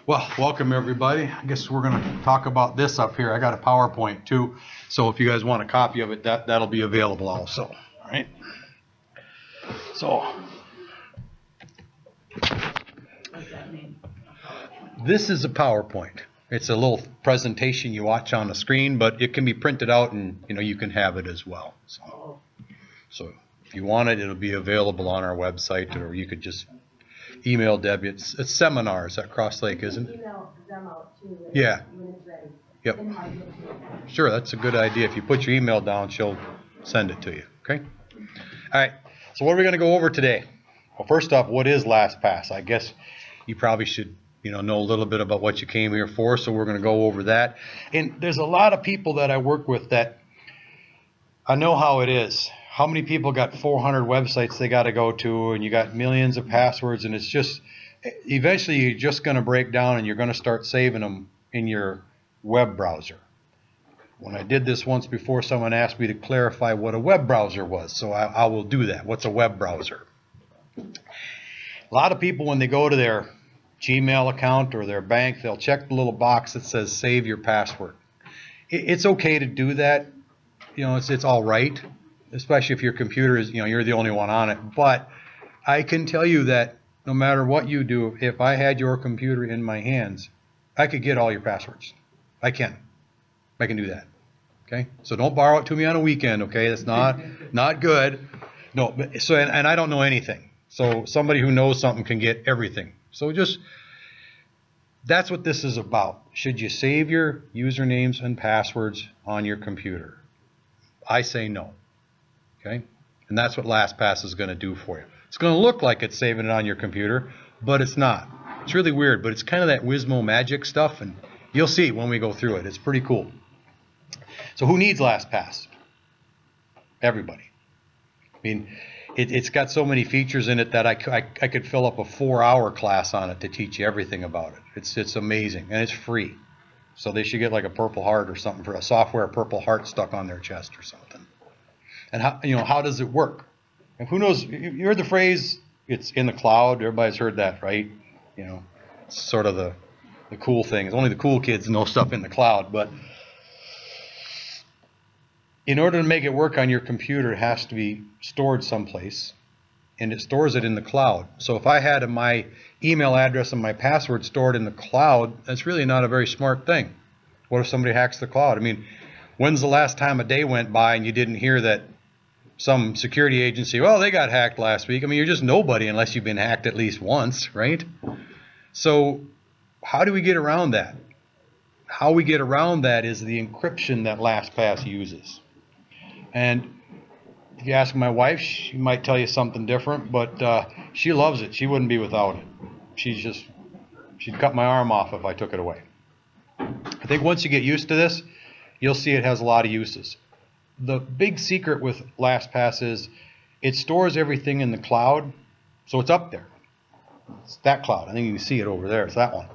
Well, welcome everybody. I guess we're going to talk about this up here. I got a PowerPoint too, so if you guys want a copy of it, that'll be available also. All right. So this is a PowerPoint. It's a little presentation you watch on the screen, but it can be printed out and you can have it as well. So if you want it, it'll be available on our website, or you could just email Debbie. It's seminars at Crosslake, isn't it? Email them out too. Yeah. When it's ready. Yep. Sure, that's a good idea. If you put your email down, she'll send it to you. Okay. All right. So what are we going to go over today? Well, first off, what is Lastpass? I guess you probably should know a little bit about what you came here for. So we're going to go over that. And there's a lot of people that I work with that I know how it is. How many people got 400 websites they got to go to, and you got millions of passwords, and it's just eventually you're just going to break down and you're going to start saving them in your web browser. When I did this once before, someone asked me to clarify what a web browser was, so I will do that. What's a web browser? A lot of people, when they go to their Gmail account or their bank, they'll check the little box that says save your password. It's okay to do that. It's all right, especially if your computer is, you're the only one on it. But I can tell you that no matter what you do, if I had your computer in my hands, I could get all your passwords. I can do that. Okay, so don't borrow it to me on a weekend. Okay, that's not good. No, and I don't know anything. So somebody who knows something can get everything. So that's what this is about. Should you save your usernames and passwords on your computer? I say no. Okay, and that's what Lastpass is going to do for you. It's going to look like it's saving it on your computer, but it's not. It's really weird, but it's kind of that Wizmo magic stuff, and you'll see when we go through it. It's pretty cool. So who needs Lastpass? Everybody. I mean, it's got so many features in it that I could fill up a 4-hour class on it to teach you everything about it. It's amazing, and it's free. So they should get like a Purple Heart or something for a software Purple Heart stuck on their chest or something. And how does it work? And who knows? You heard the phrase, it's in the cloud. Everybody's heard that, right? It's sort of the cool thing. It's only the cool kids know stuff in the cloud. But in order to make it work on your computer, it has to be stored someplace, and it stores it in the cloud. So if I had my email address and my password stored in the cloud, that's really not a very smart thing. What if somebody hacks the cloud? I mean, when's the last time a day went by and you didn't hear that some security agency, well, they got hacked last week? I mean, you're just nobody unless you've been hacked at least once, right? So how do we get around that? How we get around that is the encryption that Lastpass uses. And if you ask my wife, she might tell you something different, but she loves it. She wouldn't be without it. She'd cut my arm off if I took it away. I think once you get used to this, you'll see it has a lot of uses. The big secret with Lastpass is it stores everything in the cloud, so it's up there. It's that cloud. I think you can see it over there. It's that one.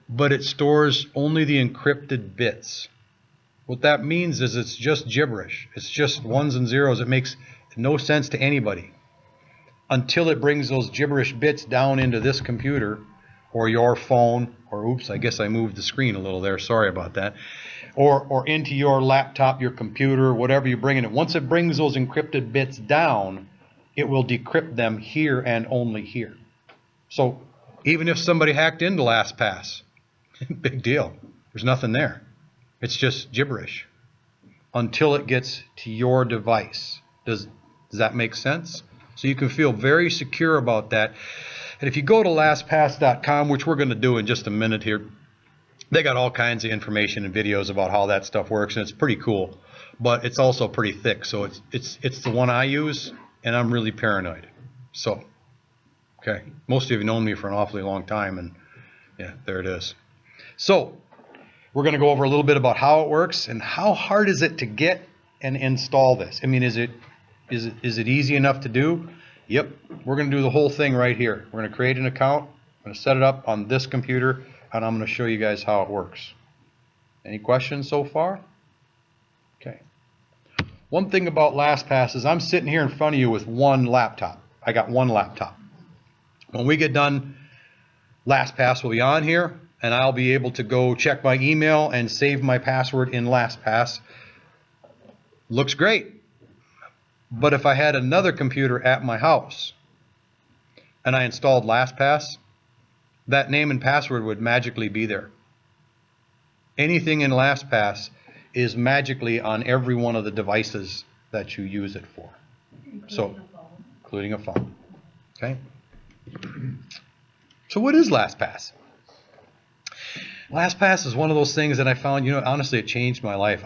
But it stores only the encrypted bits. What that means is it's just gibberish. It's just ones and zeros. It makes no sense to anybody until it brings those gibberish bits down into this computer or your phone, or oops, I guess I moved the screen a little there. Sorry about that. Or into your laptop, your computer, whatever you bring in it. Once it brings those encrypted bits down, it will decrypt them here and only here. So even if somebody hacked into Lastpass, big deal. There's nothing there. It's just gibberish until it gets to your device. Does that make sense? So you can feel very secure about that. And if you go to lastpass.com, which we're going to do in just a minute here, they got all kinds of information and videos about how that stuff works, and it's pretty cool. But it's also pretty thick. So it's the one I use, and I'm really paranoid. So, okay, most of you have known me for an awfully long time, and yeah, there it is. So we're going to go over a little bit about how it works and how hard is it to get and install this. I mean, is it easy enough to do? Yep. We're going to do the whole thing right here. We're going to create an account. I'm going to set it up on this computer, and I'm going to show you guys how it works. Any questions so far? Okay. One thing about Lastpass is I'm sitting here in front of you with one laptop. I got one laptop. When we get done LastPass will be on here, and I'll be able to go check my email and save my password in LastPass. Looks great. But if I had another computer at my house and I installed LastPass, that name and password would magically be there. Anything in LastPass is magically on every one of the devices that you use it for. Including a phone. Okay? So what is LastPass? LastPass is one of those things that I found, honestly, it changed my life.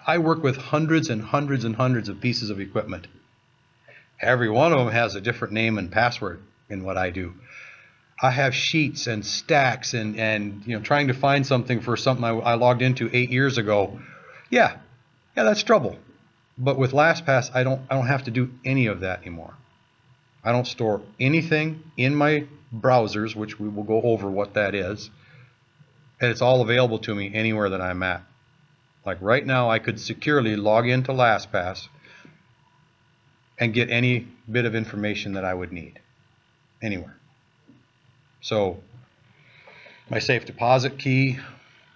I work with hundreds and hundreds and hundreds of pieces of equipment. Every one of them has a different name and password in what I do. I have sheets and stacks and trying to find something for something I logged into 8 years ago. Yeah, that's trouble. But with LastPass, I don't have to do any of that anymore. I don't store anything in my browsers, which we will go over what that is. And it's all available to me anywhere that I'm at. Like right now, I could securely log into LastPass and get any bit of information that I would need. Anywhere. So, my safe deposit key,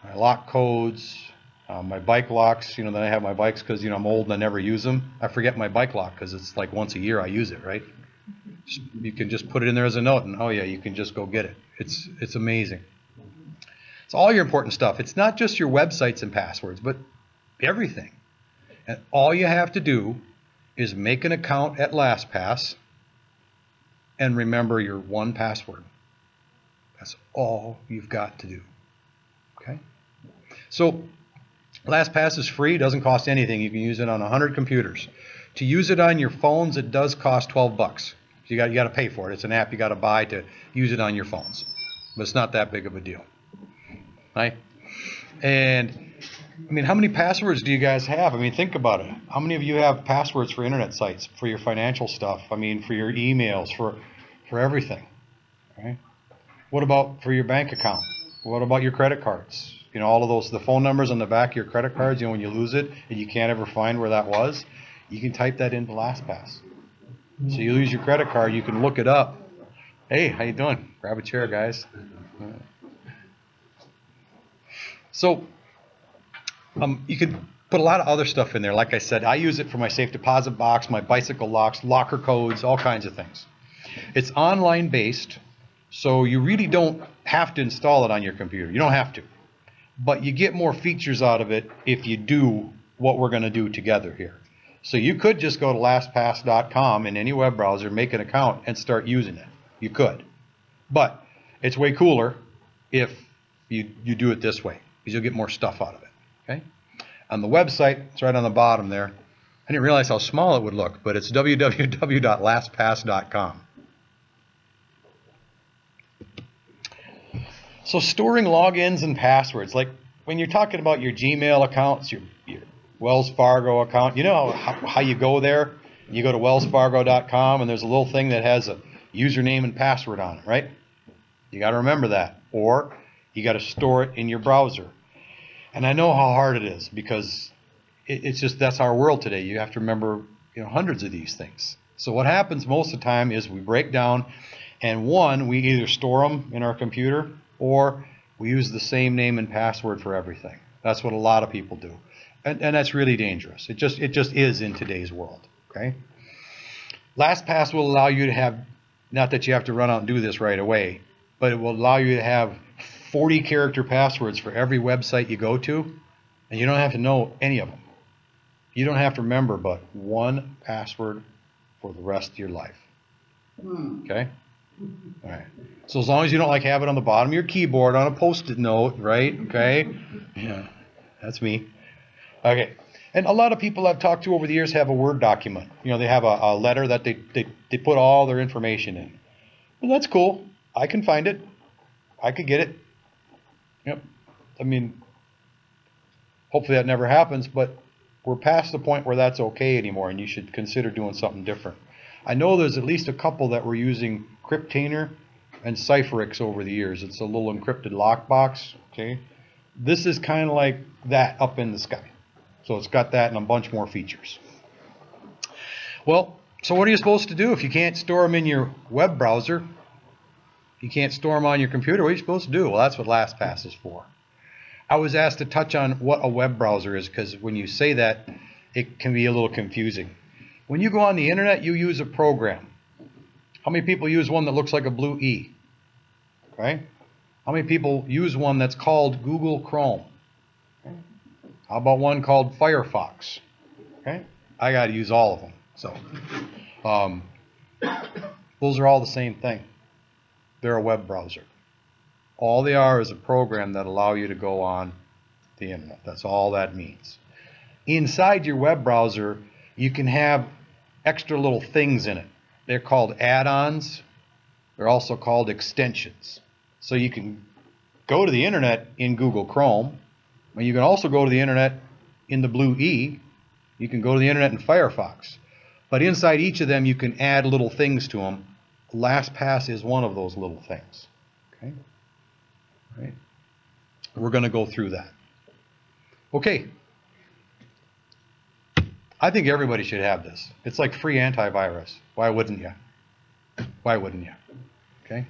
my lock codes, my bike locks, then I have my bikes because, I'm old and I never use them. I forget my bike lock because it's like once a year I use it, right? You can just put it in there as a note and, oh yeah, you can just go get it. It's amazing. It's all your important stuff. It's not just your websites and passwords, but everything. And all you have to do is make an account at LastPass and remember your one password. That's all you've got to do. Okay? So LastPass is free, doesn't cost anything. You can use it on 100 computers. To use it on your phones, it does cost $12. You got to pay for it. It's an app you got to buy to use it on your phones. But it's not that big of a deal. Right? And how many passwords do you guys have? Think about it. How many of you have passwords for internet sites, for your financial stuff? For your emails, for everything. Right? What about for your bank account? What about your credit cards? All of those, the phone numbers on the back of your credit cards, when you lose it and you can't ever find where that was, you can type that into LastPass. So you lose your credit card, you can look it up. Hey, how you doing? Grab a chair, guys. So you can put a lot of other stuff in there. Like I said, I use it for my safe deposit box, my bicycle locks, locker codes, all kinds of things. It's online based, so you really don't have to install it on your computer. You don't have to. But you get more features out of it if you do what we're going to do together here. So you could just go to lastpass.com in any web browser, make an account, and start using it. You could. But it's way cooler if you do it this way, because you'll get more stuff out of it. Okay? On the website, it's right on the bottom there. I didn't realize how small it would look, but it's www.lastpass.com. So storing logins and passwords, like when you're talking about your Gmail accounts, your Wells Fargo account, how you go there? You go to wellsfargo.com and there's a little thing that has a username and password on it, right? You got to remember that. Or you got to store it in your browser. And I know how hard it is because it's just that's our world today. You have to remember hundreds of these things. So what happens most of the time is we break down and we either store them in our computer or we use the same name and password for everything. That's what a lot of people do. And that's really dangerous. It just is in today's world. Okay? LastPass will allow you to have, not that you have to run out and do this right away, but it will allow you to have 40 character passwords for every website you go to, and you don't have to know any of them. You don't have to remember but one password for the rest of your life. Okay? All right. So as long as you don't have it on the bottom of your keyboard on a Post-it note, right? Okay? Yeah, that's me. Okay. And a lot of people I've talked to over the years have a Word document. They have a letter that they put all their information in. Well, that's cool. I can find it. I could get it. Yep. Hopefully that never happens, but we're past the point where that's okay anymore, and you should consider doing something different. I know there's at least a couple that were using Cryptainer and Cypherix over the years. It's a little encrypted lockbox. Okay. This is kind of like that up in the sky. So it's got that and a bunch more features. Well, so what are you supposed to do if you can't store them in your web browser? You can't store them on your computer. What are you supposed to do? Well, that's what Lastpass is for. I was asked to touch on what a web browser is because when you say that, it can be a little confusing. When you go on the internet, you use a program. How many people use one that looks like a blue E? Okay. How many people use one that's called Google Chrome? How about one called Firefox? Okay. I got to use all of them. So those are all the same thing. They're a web browser. All they are is a program that allow you to go on the internet. That's all that means. Inside your web browser, you can have extra little things in it. They're called add-ons. They're also called extensions. So you can go to the internet in Google Chrome, and you can also go to the internet in the blue E. You can go to the internet in Firefox. But inside each of them, you can add little things to them. Lastpass is one of those little things. Okay? All right. We're going to go through that. Okay. I think everybody should have this. It's like free antivirus. Why wouldn't you? Why wouldn't you? Okay?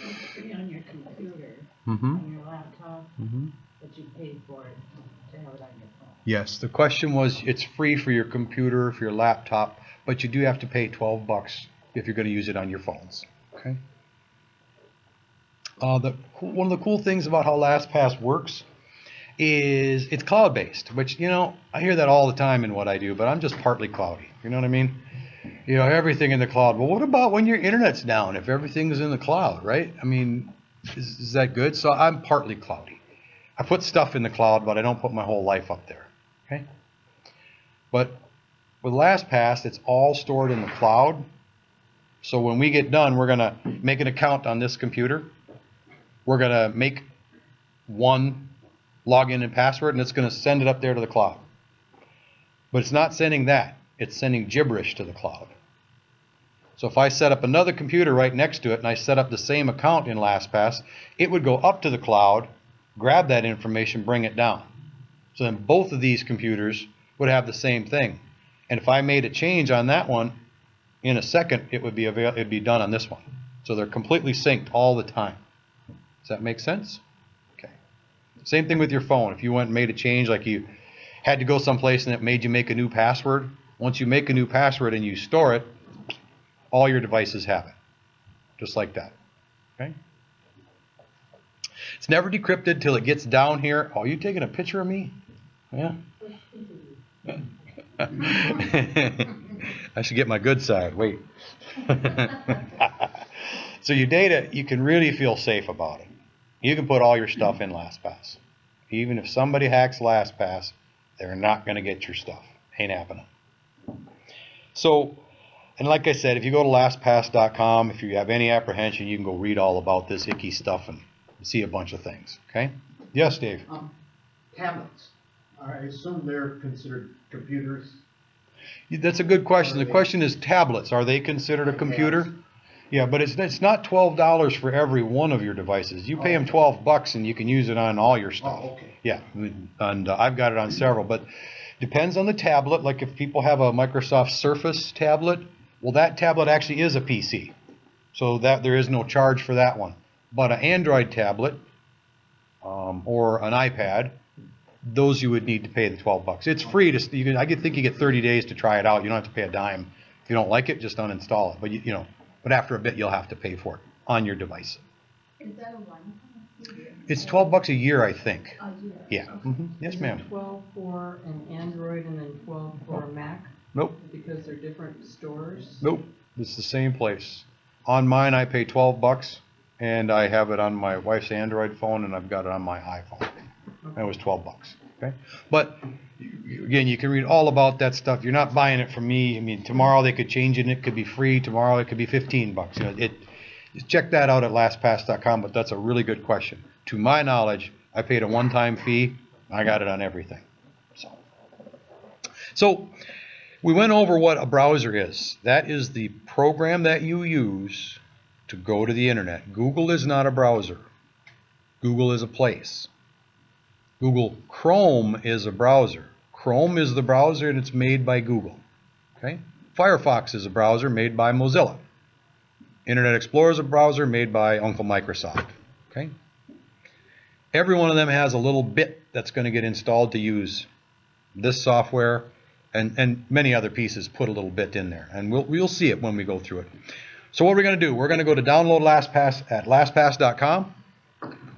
It's free on your computer, Mm-hmm. on your laptop, Mm-hmm. but you paid for it to have it on your phone. Yes, the question was it's free for your computer, for your laptop, but you do have to pay $12 if you're going to use it on your phones. Okay. One of the cool things about how Lastpass works is it's cloud-based, which, you know, I hear that all the time in what I do, but I'm just partly cloudy. You know what I mean? You know, everything in the cloud. Well, what about when your internet's down, if everything's in the cloud, right? I mean, is that good? So I'm partly cloudy. I put stuff in the cloud, but I don't put my whole life up there. Okay? But with Lastpass, it's all stored in the cloud. So when we get done, we're going to make an account on this computer. We're going to make one login and password, and it's going to send it up there to the cloud. But it's not sending that. It's sending gibberish to the cloud. So if I set up another computer right next to it, and I set up the same account in Lastpass, it would go up to the cloud, grab that information, bring it down. So then both of these computers would have the same thing. And if I made a change on that one, in a second, it'd be done on this one. So they're completely synced all the time. Does that make sense? Okay. Same thing with your phone. If you went and made a change, like you had to go someplace and it made you make a new password, once you make a new password and you store it, all your devices have it. Just like that. Okay? It's never decrypted till it gets down here. Oh, you taking a picture of me? Yeah. I should get my good side. Wait. So your data, you can really feel safe about it. You can put all your stuff in Lastpass. Even if somebody hacks Lastpass, they're not going to get your stuff. Ain't happening. So, and like I said, if you go to lastpass.com, if you have any apprehension, you can go read all about this icky stuff and see a bunch of things. Okay? Yes, Dave? Tablets. I assume they're considered computers. That's a good question. The question is tablets. Are they considered a computer? Yes. Yeah, but it's not $12 for every one of your devices. You pay them $12 and you can use it on all your stuff. Oh, okay. Yeah, and I've got it on several, but depends on the tablet. Like if people have a Microsoft Surface tablet, well, that tablet actually is a PC, so that there is no charge for that one. But an Android tablet or an iPad, those you would need to pay the $12. It's free to. I think you get 30 days to try it out. You don't have to pay a dime. If you don't like it, just uninstall it. But you know. But after a bit, you'll have to pay for it on your device. Is that a one-time fee? It's $12 a year, I think. A year? Yeah. Mm-hmm. Yes, ma'am. 12 for an Android and then 12 for a Mac? Nope. Because they're different stores? Nope. It's the same place. On mine, I pay $12, and I have it on my wife's Android phone, and I've got it on my iPhone. And it was $12. Okay. But again, you can read all about that stuff. You're not buying it from me. I mean, tomorrow they could change it and it could be free. Tomorrow it could be $15. You know, check that out at lastpass.com, but that's a really good question. To my knowledge, I paid a one-time fee. I got it on everything. So we went over what a browser is. That is the program that you use to go to the internet. Google is not a browser. Google is a place. Google Chrome is a browser. Chrome is the browser and it's made by Google. Okay? Firefox is a browser made by Mozilla. Internet Explorer is a browser made by Uncle Microsoft. Okay. Every one of them has a little bit that's going to get installed to use this software, and many other pieces put a little bit in there, and we'll see it when we go through it. So what we're going to do, we're going to go to download LastPass at lastpass.com.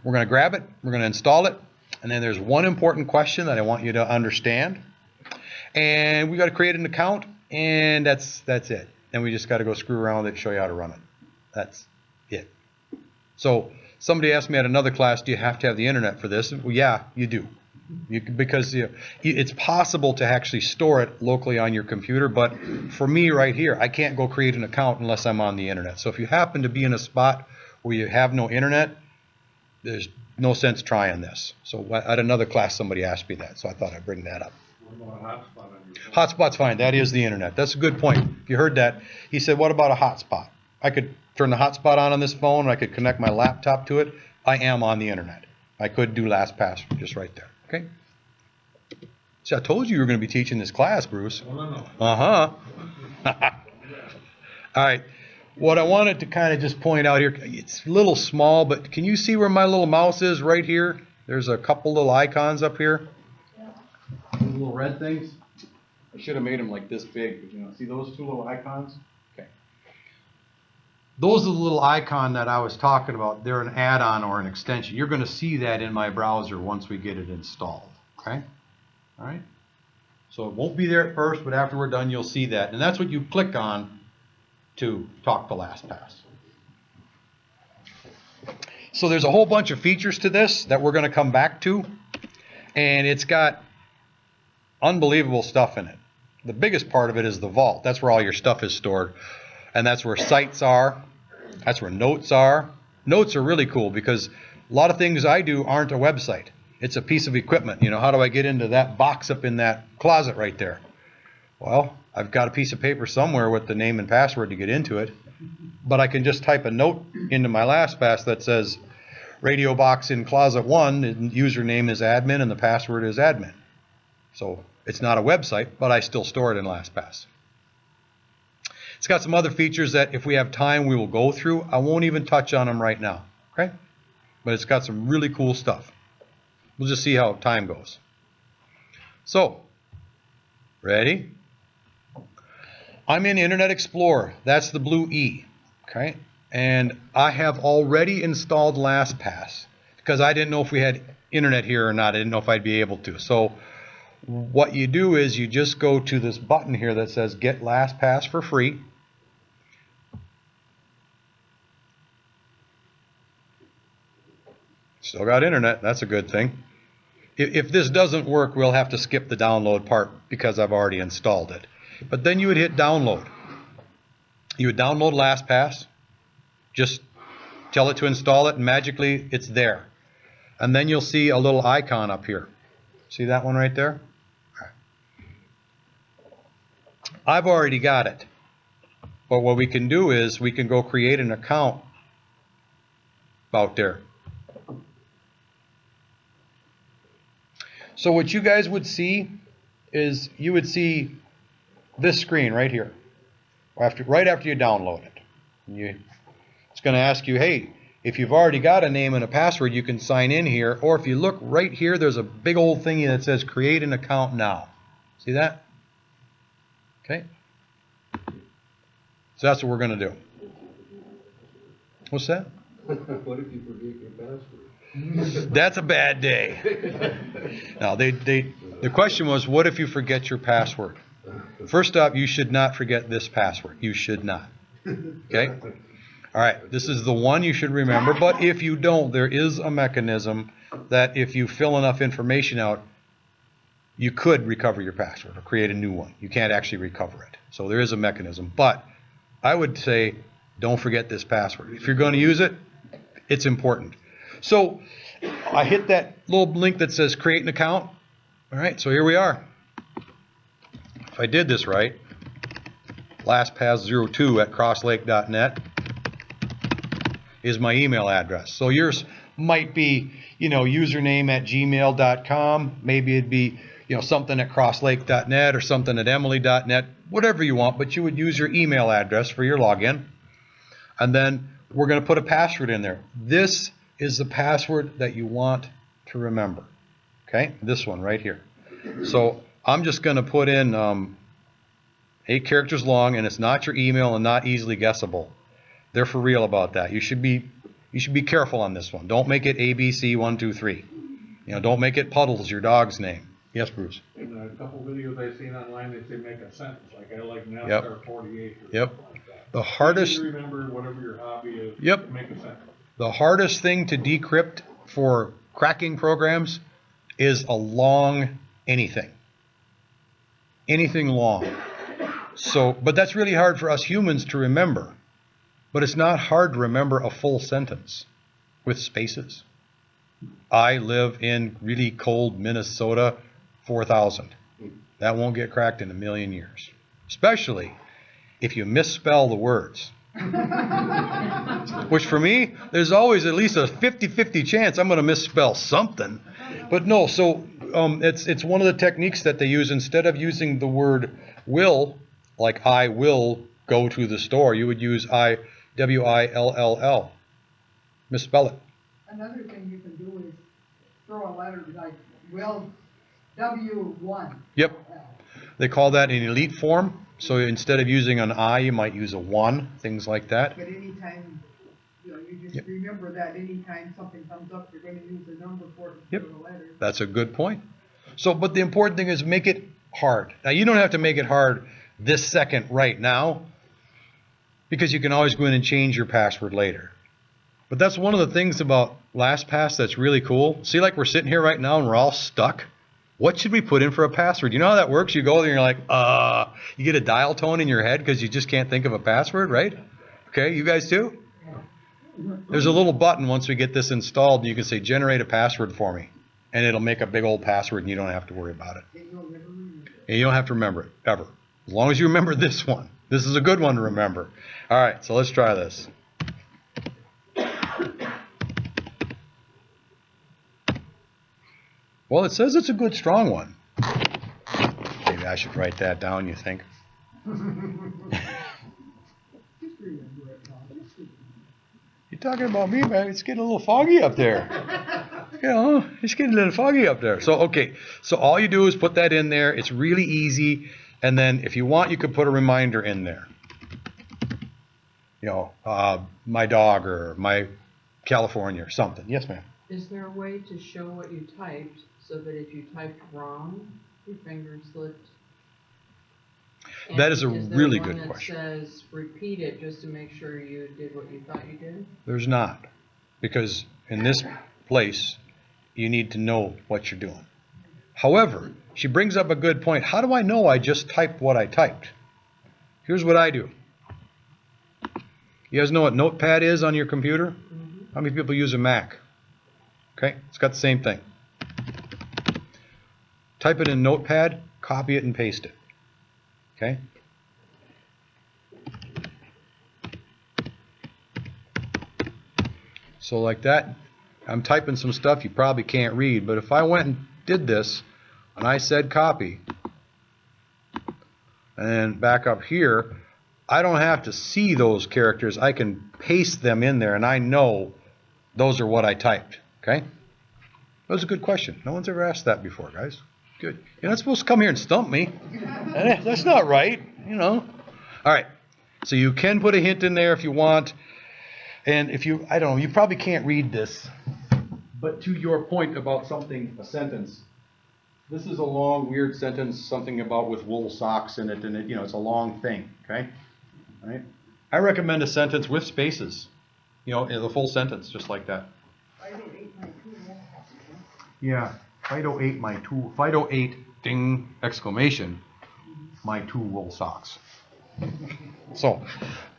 We're going to grab it, we're going to install it, and then there's one important question that I want you to understand. And we got to create an account, and that's it. And we just got to go screw around with it, show you how to run it. That's it. So somebody asked me at another class, do you have to have the internet for this? Well, yeah, you do. Because it's possible to actually store it locally on your computer, but for me right here, I can't go create an account unless I'm on the internet. So if you happen to be in a spot where you have no internet, there's no sense trying this. So at another class, somebody asked me that, so I thought I'd bring that up. What about a hotspot on your phone? Hotspot's fine. That is the internet. That's a good point. If you heard that, he said, what about a hotspot? I could turn the hotspot on this phone, and I could connect my laptop to it. I am on the internet. I could do LastPass just right there. Okay. See, I told you were going to be teaching this class, Bruce. No. Uh-huh. All right. What I wanted to kind of just point out here, it's a little small, but can you see where my little mouse is right here? There's a couple little icons up here. Those little red things. I should have made them like this big, but see those two little icons? Okay. Those are the little icon that I was talking about. They're an add-on or an extension. You're going to see that in my browser once we get it installed. Okay? All right? So it won't be there at first, but after we're done, you'll see that. And that's what you click on to talk to LastPass. So there's a whole bunch of features to this that we're going to come back to. And it's got unbelievable stuff in it. The biggest part of it is the vault. That's where all your stuff is stored. And that's where sites are. That's where notes are. Notes are really cool because a lot of things I do aren't a website. It's a piece of equipment. You know, how do I get into that box up in that closet right there? Well, I've got a piece of paper somewhere with the name and password to get into it. But I can just type a note into my LastPass that says, radio box in closet 1, and username is admin and the password is admin. So it's not a website, but I still store it in LastPass. It's got some other features that if we have time we will go through. I won't even touch on them right now, okay? But it's got some really cool stuff. We'll just see how time goes. So, ready? I'm in Internet Explorer. That's the blue E, okay? And I have already installed LastPass because I didn't know if we had internet here or not. I didn't know if I'd be able to. So what you do is you just go to this button here that says Get LastPass for free. Still got internet. That's a good thing. If this doesn't work, we'll have to skip the download part because I've already installed it. But then you would hit download. You would download LastPass. Just tell it to install it, and magically it's there. And then you'll see a little icon up here. See that one right there? Okay. I've already got it. But what we can do is we can go create an account out there. So what you guys would see is you would see this screen right here. Right after you download it. It's going to ask you, hey, if you've already got a name and a password, you can sign in here. Or if you look right here, there's a big old thingy that says create an account now. See that? Okay. So that's what we're going to do. What's that? What if you forget your password? That's a bad day. Now, the question was, what if you forget your password? First up, you should not forget this password. You should not. Okay? All right, this is the one you should remember, but if you don't, there is a mechanism that if you fill enough information out, you could recover your password or create a new one. You can't actually recover it. So there is a mechanism. But I would say don't forget this password. If you're going to use it, it's important. So I hit that little link that says create an account. All right, so here we are. If I did this right, lastpass02@crosslake.net is my email address. So yours might be, username at gmail.com. Maybe it'd be, something at crosslake.net or something at emily.net, whatever you want, but you would use your email address for your login. And then we're going to put a password in there. This is the password that you want to remember. Okay, this one right here. So I'm just going to put in 8 characters long, and it's not your email and not easily guessable. They're for real about that. You should be careful on this one. Don't make it ABC123. Don't make it Puddles, your dog's name. Yes, Bruce. In a couple videos I've seen online, they say make a sentence, like I like NASCAR 48 or Yep. something like that. The hardest. You remember whatever your hobby is. Yep. Make a sentence. The hardest thing to decrypt for cracking programs is a long anything. Anything long. So, but that's really hard for us humans to remember. But it's not hard to remember a full sentence with spaces. I live in really cold Minnesota 4000. That won't get cracked in a million years. Especially if you misspell the words. Which for me, there's always at least a 50-50 chance I'm going to misspell something. But no, so it's one of the techniques that they use. Instead of using the word will, like I will go to the store, you would use I-W-I-L-L-L. Misspell it. Another thing you can do is throw a letter like will W1. Yep. They call that an elite form. So instead of using an I, you might use a 1, things like that. But anytime, you just remember that anytime something comes up, you're going to use a number for it instead of a letter. That's a good point. So, but the important thing is make it hard. Now, you don't have to make it hard this second right now, because you can always go in and change your password later. But that's one of the things about Lastpass that's really cool. See, like we're sitting here right now and we're all stuck. What should we put in for a password? You know how that works? You go there and you're like, you get a dial tone in your head because you just can't think of a password, right? Okay, you guys too? There's a little button once we get this installed, and you can say, generate a password for me. And it'll make a big old password, and you don't have to worry about it. And you don't have to remember it, ever. As long as you remember this one. This is a good one to remember. All right, so let's try this. Well, it says it's a good, strong one. Maybe I should write that down, you think? You're talking about me, man. It's getting a little foggy up there. It's getting a little foggy up there. So, okay. So all you do is put that in there. It's really easy. And then if you want, you could put a reminder in there. My dog or my California or something. Yes, ma'am. Is there a way to show what you typed so that if you typed wrong, your finger slipped? And that is a really good question. Is there one that says repeat it just to make sure you did what you thought you did? There's not. Because in this place, you need to know what you're doing. However, she brings up a good point. How do I know I just typed what I typed? Here's what I do. You guys know what Notepad is on your computer? Mm-hmm. How many people use a Mac? Okay, it's got the same thing. Type it in Notepad, copy it, and paste it. Okay? So like that, I'm typing some stuff you probably can't read, but if I went and did this, and I said copy, and then back up here, I don't have to see those characters. I can paste them in there, and I know those are what I typed. Okay? That was a good question. No one's ever asked that before, guys. Good. You're not supposed to come here and stump me. That's not right, All right. So you can put a hint in there if you want. And if you, I don't know, you probably can't read this. But to your point about something, a sentence, this is a long, weird sentence, something about with wool socks in it, and it, it's a long thing, okay? All right? I recommend a sentence with spaces, the full sentence, just like that. 508 my two, 508 ding, exclamation, my 2 wool socks. So,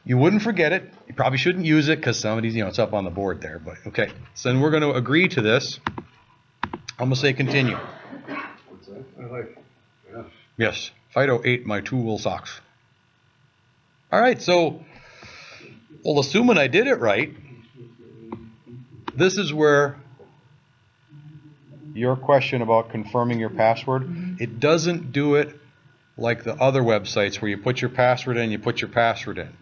you wouldn't forget it. You probably shouldn't use it because somebody's, it's up on the board there, but okay. So then we're going to agree to this. I'm going to say continue. What's that? I like, yeah. Yes, 508 my 2 wool socks. All right, so, well, assuming I did it right, this is where your question about confirming your password, it doesn't do it like the other websites where you put your password in, you put your password in.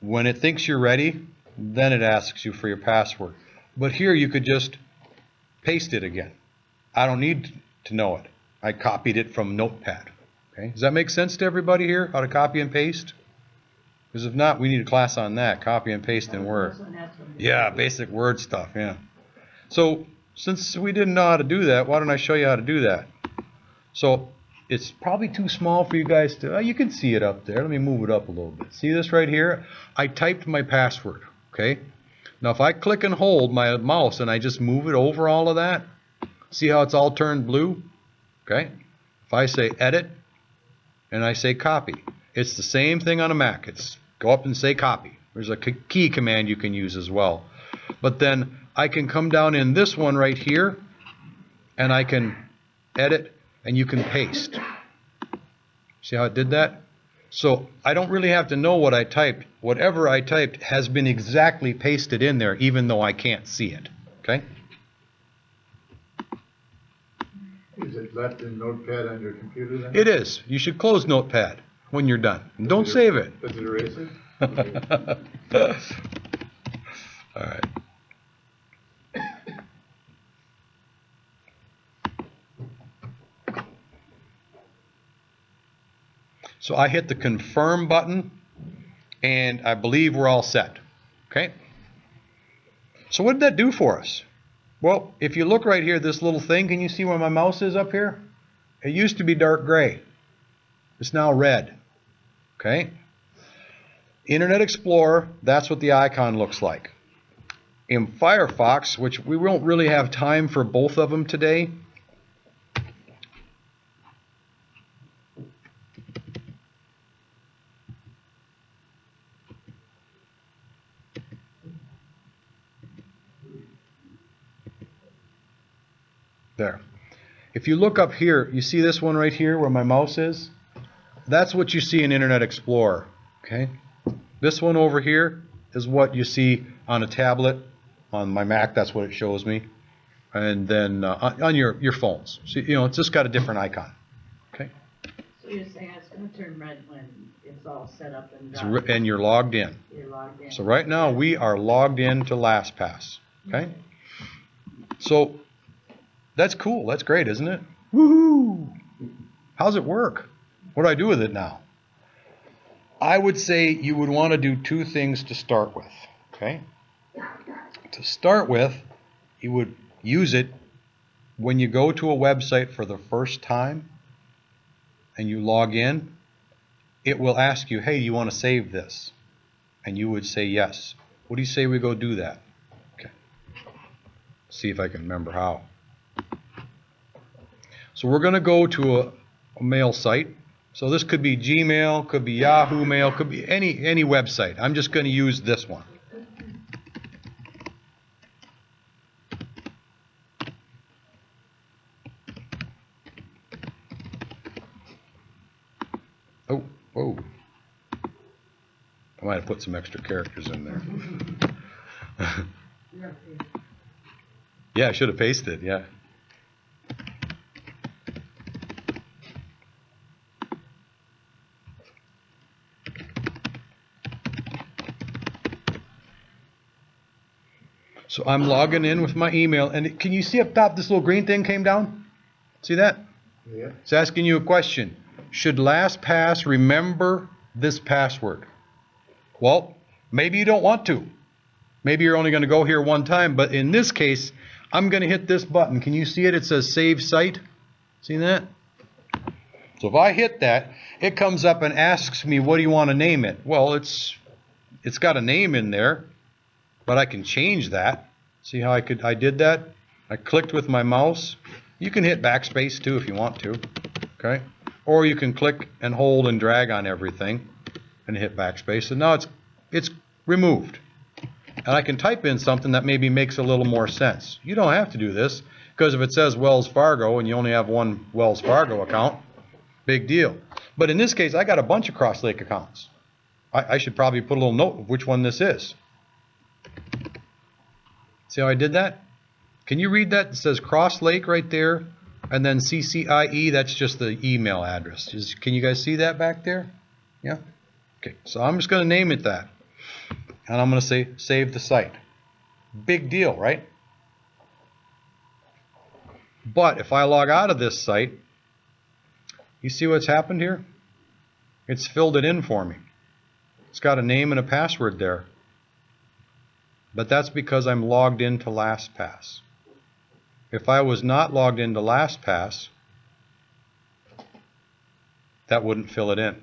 When it thinks you're ready, then it asks you for your password. But here you could just paste it again. I don't need to know it. I copied it from Notepad. Okay? Does that make sense to everybody here, how to copy and paste? Because if not, we need a class on that, copy and paste in Word. Yeah, basic Word stuff, yeah. So, since we didn't know how to do that, why don't I show you how to do that? So, it's probably too small for you guys to, you can see it up there. Let me move it up a little bit. See this right here? I typed my password, okay? Now, if I click and hold my mouse and I just move it over all of that, see how it's all turned blue? Okay? If I say edit and I say copy, it's the same thing on a Mac. It's go up and say copy. There's a key command you can use as well. But then I can come down in this one right here and I can edit and you can paste. See how it did that? So I don't really have to know what I typed. Whatever I typed has been exactly pasted in there, even though I can't see it. Okay? Is it left in Notepad on your computer then? It is. You should close Notepad when you're done. And don't save it. Does it erase it? All right. So I hit the confirm button, and I believe we're all set. Okay? So what did that do for us? Well, if you look right here, this little thing, can you see where my mouse is up here? It used to be dark gray. It's now red. Okay? Internet Explorer, that's what the icon looks like. In Firefox, which we won't really have time for both of them today, there. If you look up here, you see this one right here where my mouse is? That's what you see in Internet Explorer. Okay? This one over here is what you see on a tablet. On my Mac, that's what it shows me. And then on your phones. So, you know, it's just got a different icon. Okay? So you're saying it's going to turn red when it's all set up and And you're logged in. You're logged in. So right now we are logged in to Lastpass. Okay? So that's cool. That's great, isn't it? Woohoo! How's it work? What do I do with it now? I would say you would want to do two things to start with. Okay? To start with, you would use it when you go to a website for the first time and you log in. It will ask you, hey, do you want to save this? And you would say yes. What do you say we go do that? Okay. See if I can remember how. So we're going to go to a mail site. So this could be Gmail, could be Yahoo Mail, could be any website. I'm just going to use this one. Oh. I might have put some extra characters in there. Yeah, I should have pasted, yeah. So I'm logging in with my email, and can you see up top this little green thing came down? See that? Yeah. It's asking you a question. Should Lastpass remember this password? Well, maybe you don't want to. Maybe you're only going to go here one time, but in this case, I'm going to hit this button. Can you see it? It says Save Site. See that? So if I hit that, it comes up and asks me, what do you want to name it? Well, it's got a name in there, but I can change that. See how I did that? I clicked with my mouse. You can hit backspace too if you want to. Okay? Or you can click and hold and drag on everything and hit backspace. And now it's removed. And I can type in something that maybe makes a little more sense. You don't have to do this, because if it says Wells Fargo and you only have one Wells Fargo account, big deal. But in this case, I got a bunch of Crosslake accounts. I should probably put a little note of which one this is. See how I did that? Can you read that? It says Crosslake right there, and then CCIE, that's just the email address. Can you guys see that back there? Yeah? Okay, so I'm just going to name it that. and I'm going to say save the site. Big deal, right? But if I log out of this site, you see what's happened here? It's filled it in for me. It's got a name and a password there. But that's because I'm logged into Lastpass. If I was not logged into Lastpass, that wouldn't fill it in.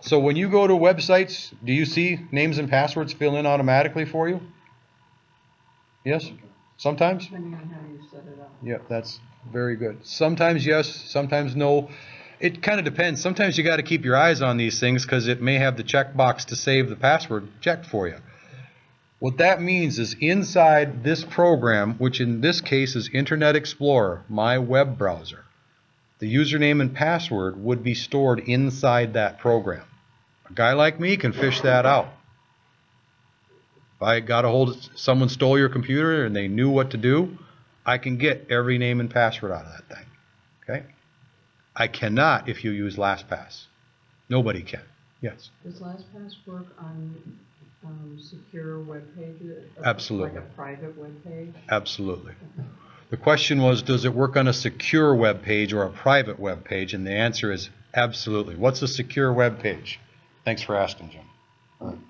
So when you go to websites, do you see names and passwords fill in automatically for you? Yes? Sometimes? Depending on how you set it up. Yep, that's very good. Sometimes yes, sometimes no. It kind of depends. Sometimes you got to keep your eyes on these things because it may have the checkbox to save the password checked for you. What that means is inside this program, which in this case is Internet Explorer, my web browser, the username and password would be stored inside that program. A guy like me can fish that out. If I got a hold of someone stole your computer and they knew what to do, I can get every name and password out of that thing. Okay? I cannot if you use Lastpass. Nobody can. Yes. Does LastPass work on secure web pages? Absolutely. Like a private web page? Absolutely. The question was, does it work on a secure web page or a private web page? And the answer is absolutely. What's a secure web page? Thanks for asking, Jim.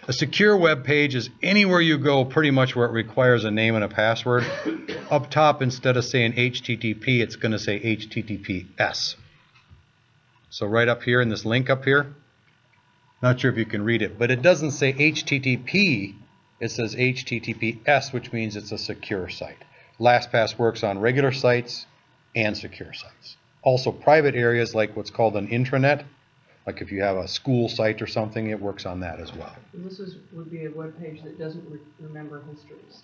A secure web page is anywhere you go pretty much where it requires a name and a password. Up top, instead of saying HTTP, it's going to say HTTPS. So right up here in this link up here, not sure if you can read it, but it doesn't say HTTP, it says HTTPS, which means it's a secure site. LastPass works on regular sites and secure sites. Also private areas like what's called an intranet, like if you have a school site or something, it works on that as well. This would be a web page that doesn't remember histories.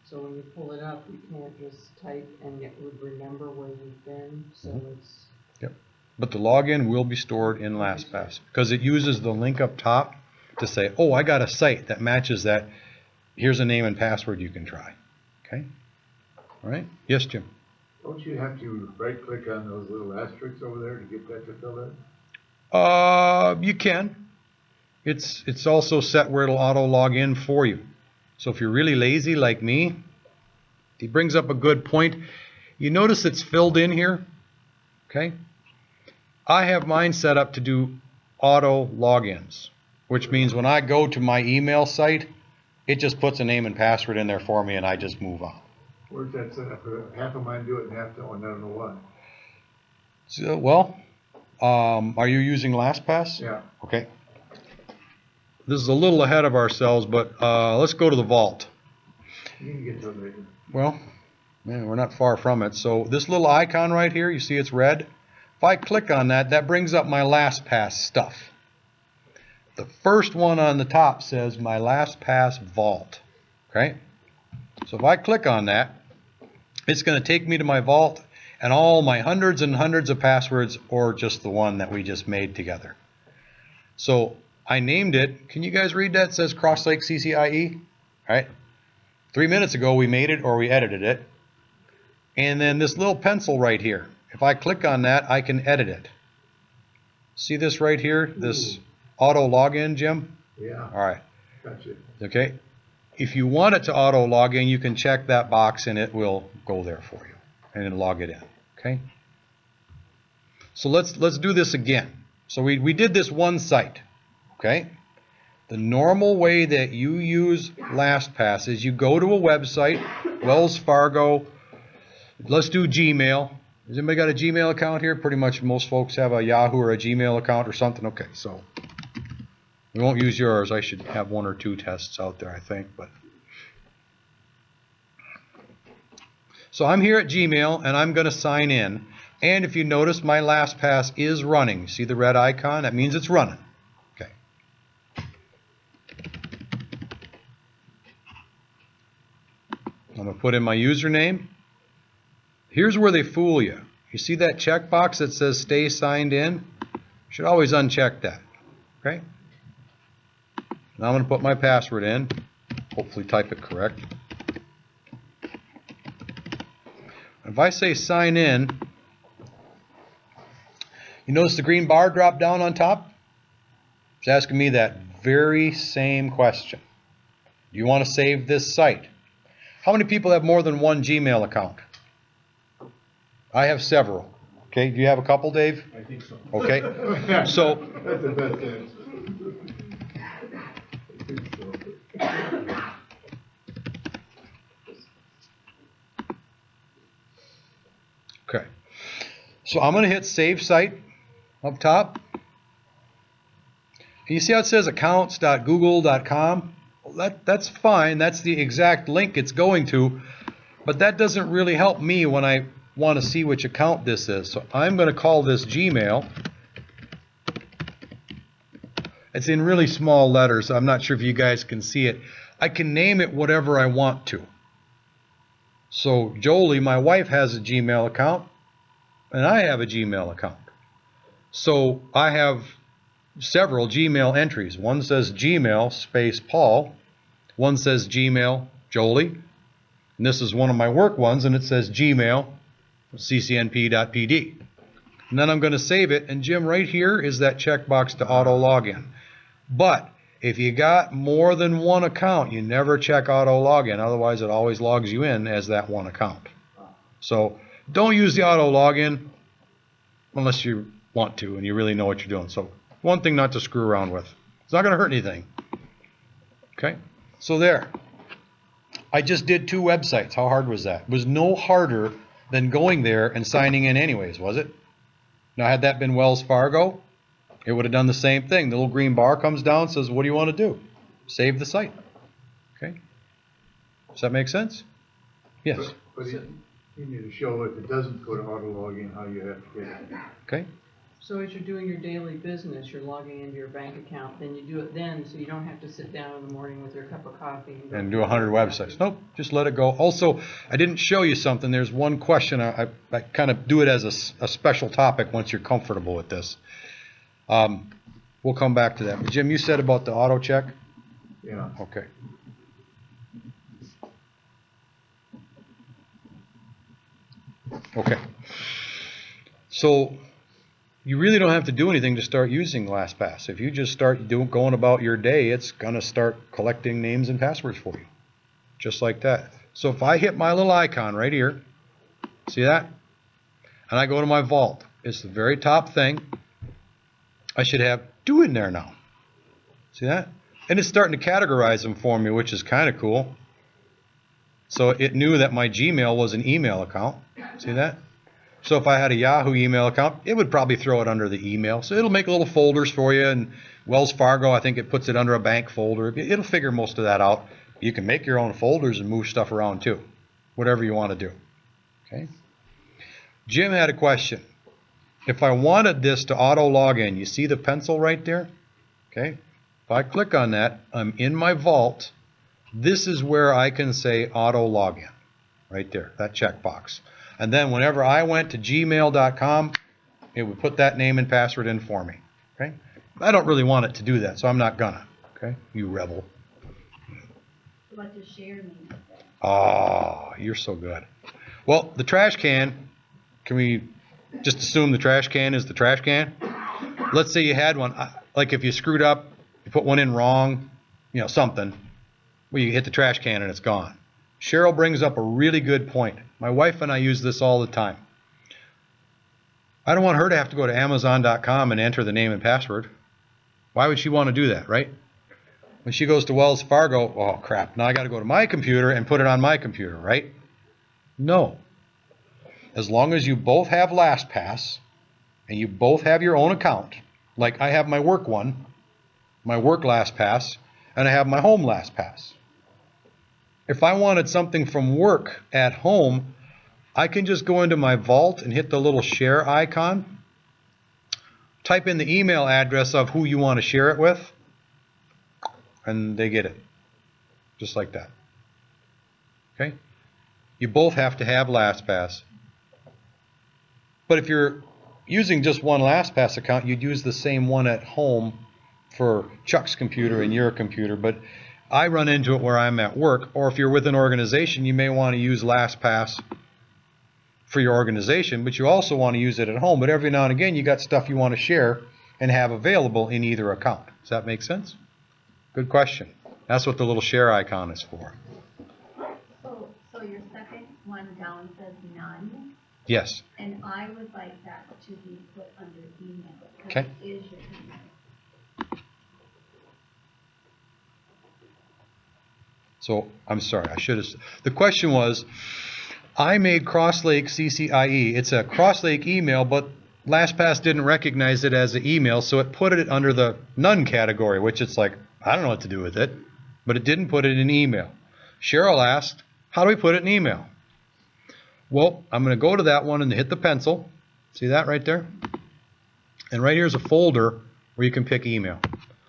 So when you pull it up, you can't just type and it would remember where you've been. So it's... Yep. But the login will be stored in LastPass because it uses the link up top to say, oh, I got a site that matches that. Here's a name and password you can try. Okay? All right? Yes, Jim? Don't you have to right-click on those little asterisks over there to get that to fill in? You can. It's also set where it'll auto log in for you. So if you're really lazy like me, he brings up a good point. You notice it's filled in here. Okay? I have mine set up to do auto logins, which means when I go to my email site, it just puts a name and password in there for me and I just move on. Where's that set up? Half of mine do it and half don't. I don't know why. So, well, are you using Lastpass? Yeah. Okay. This is a little ahead of ourselves, but let's go to the vault. You can get to it later. Well, man, we're not far from it. So this little icon right here, you see it's red? If I click on that, that brings up my Lastpass stuff. The first one on the top says my Lastpass vault. Okay? So if I click on that, it's going to take me to my vault and all my hundreds and hundreds of passwords, or just the one that we just made together. So I named it. Can you guys read that? It says Crosslake CCIE. All right. 3 minutes ago we made it or we edited it. And then this little pencil right here. If I click on that, I can edit it. See this right here? This auto login, Jim? Yeah. All right. Gotcha. Okay. If you want it to auto log in, you can check that box and it will go there for you and then log it in. Okay. So let's do this again. So we did this one site. Okay. The normal way that you use LastPass is you go to a website, Wells Fargo. Let's do Gmail. Has anybody got a Gmail account here? Pretty much most folks have a Yahoo or a Gmail account or something. Okay, so we won't use yours. I should have 1 or 2 tests out there, I think. But so I'm here at Gmail, and I'm going to sign in. And if you notice, my LastPass is running. See the red icon? That means it's running. Okay. I'm going to put in my username. Here's where they fool you. You see that checkbox that says stay signed in? You should always uncheck that. Okay? Now I'm going to put my password in. Hopefully type it correct. If I say sign in, you notice the green bar drop down on top? It's asking me that very same question. Do you want to save this site? How many people have more than one Gmail account? I have several. Okay, do you have a couple, Dave? I think so. Okay, so That's the best answer. I think so. okay. So I'm going to hit Save Site up top. And you see how it says accounts.google.com? Well, that's fine. That's the exact link it's going to. But that doesn't really help me when I want to see which account this is. So I'm going to call this Gmail. It's in really small letters. I'm not sure if you guys can see it. I can name it whatever I want to. So Jolie, my wife, has a Gmail account, and I have a Gmail account. So I have several Gmail entries. One says Gmail space Paul. One says Gmail Jolie. And this is one of my work ones, and it says Gmail ccnp.pd. And then I'm going to save it, and Jim, right here is that checkbox to auto login. But if you got more than one account, you never check auto login, otherwise it always logs you in as that one account. So don't use the auto login unless you want to and you really know what you're doing. So one thing not to screw around with. It's not going to hurt anything. Okay, so there. I just did 2 websites. How hard was that? It was no harder than going there and signing in anyways, was it? Now, had that been Wells Fargo, it would have done the same thing. The little green bar comes down and says, what do you want to do? Save the site. Okay? Does that make sense? Yes. But you need to show if it doesn't go to auto login, how you have to get it. Okay. So as you're doing your daily business, you're logging into your bank account, then you do it then, so you don't have to sit down in the morning with your cup of coffee And do 100 websites. Nope, just let it go. Also, I didn't show you something. There's one question. I kind of do it as a special topic once you're comfortable with this. We'll come back to that. But Jim, you said about the auto check? Yeah. Okay. Okay. So you really don't have to do anything to start using Lastpass. If you just start going about your day, it's going to start collecting names and passwords for you. Just like that. So if I hit my little icon right here, see that? And I go to my vault. It's the very top thing. I should have 2 in there now. See that? And it's starting to categorize them for me, which is kind of cool. So it knew that my Gmail was an email account. See that? So if I had a Yahoo email account, it would probably throw it under the email. So it'll make little folders for you. And Wells Fargo, I think it puts it under a bank folder. It'll figure most of that out. You can make your own folders and move stuff around too. Whatever you want to do. Okay. Jim had a question. If I wanted this to auto log in, you see the pencil right there? Okay. If I click on that, I'm in my vault. This is where I can say auto login. Right there, that checkbox. And then whenever I went to gmail.com, it would put that name and password in for me. Okay? I don't really want it to do that, so I'm not gonna. Okay? You rebel. What does share mean? Oh, you're so good. Well, the trash can, can we just assume the trash can is the trash can? Let's say you had one, like if you screwed up, you put one in wrong, you know, something, well, you hit the trash can and it's gone. Cheryl brings up a really good point. My wife and I use this all the time. I don't want her to have to go to Amazon.com and enter the name and password. Why would she want to do that, right? When she goes to Wells Fargo, oh crap, now I got to go to my computer and put it on my computer, right? No. As long as you both have Lastpass and you both have your own account, like I have my work one, my work Lastpass, and I have my home Lastpass. If I wanted something from work at home, I can just go into my vault and hit the little share icon, type in the email address of who you want to share it with, and they get it. Just like that. Okay? You both have to have Lastpass. But if you're using just one Lastpass account, you'd use the same one at home for Chuck's computer and your computer. But I run into it where I'm at work, or if you're with an organization, you may want to use Lastpass for your organization, but you also want to use it at home. But every now and again, you got stuff you want to share and have available in either account. Does that make sense? Good question. That's what the little share icon is for. So your second one down says none, Yes. and I would like that to be put under email. Okay. It is your email. So, I'm sorry, I should have, the question was, I made Crosslake CCIE. It's a Crosslake email, but Lastpass didn't recognize it as an email, so it put it under the none category, which it's like, I don't know what to do with it, but it didn't put it in email. Cheryl asked, how do we put it in email? Well, I'm going to go to that one and hit the pencil. See that right there? And right here's a folder where you can pick email.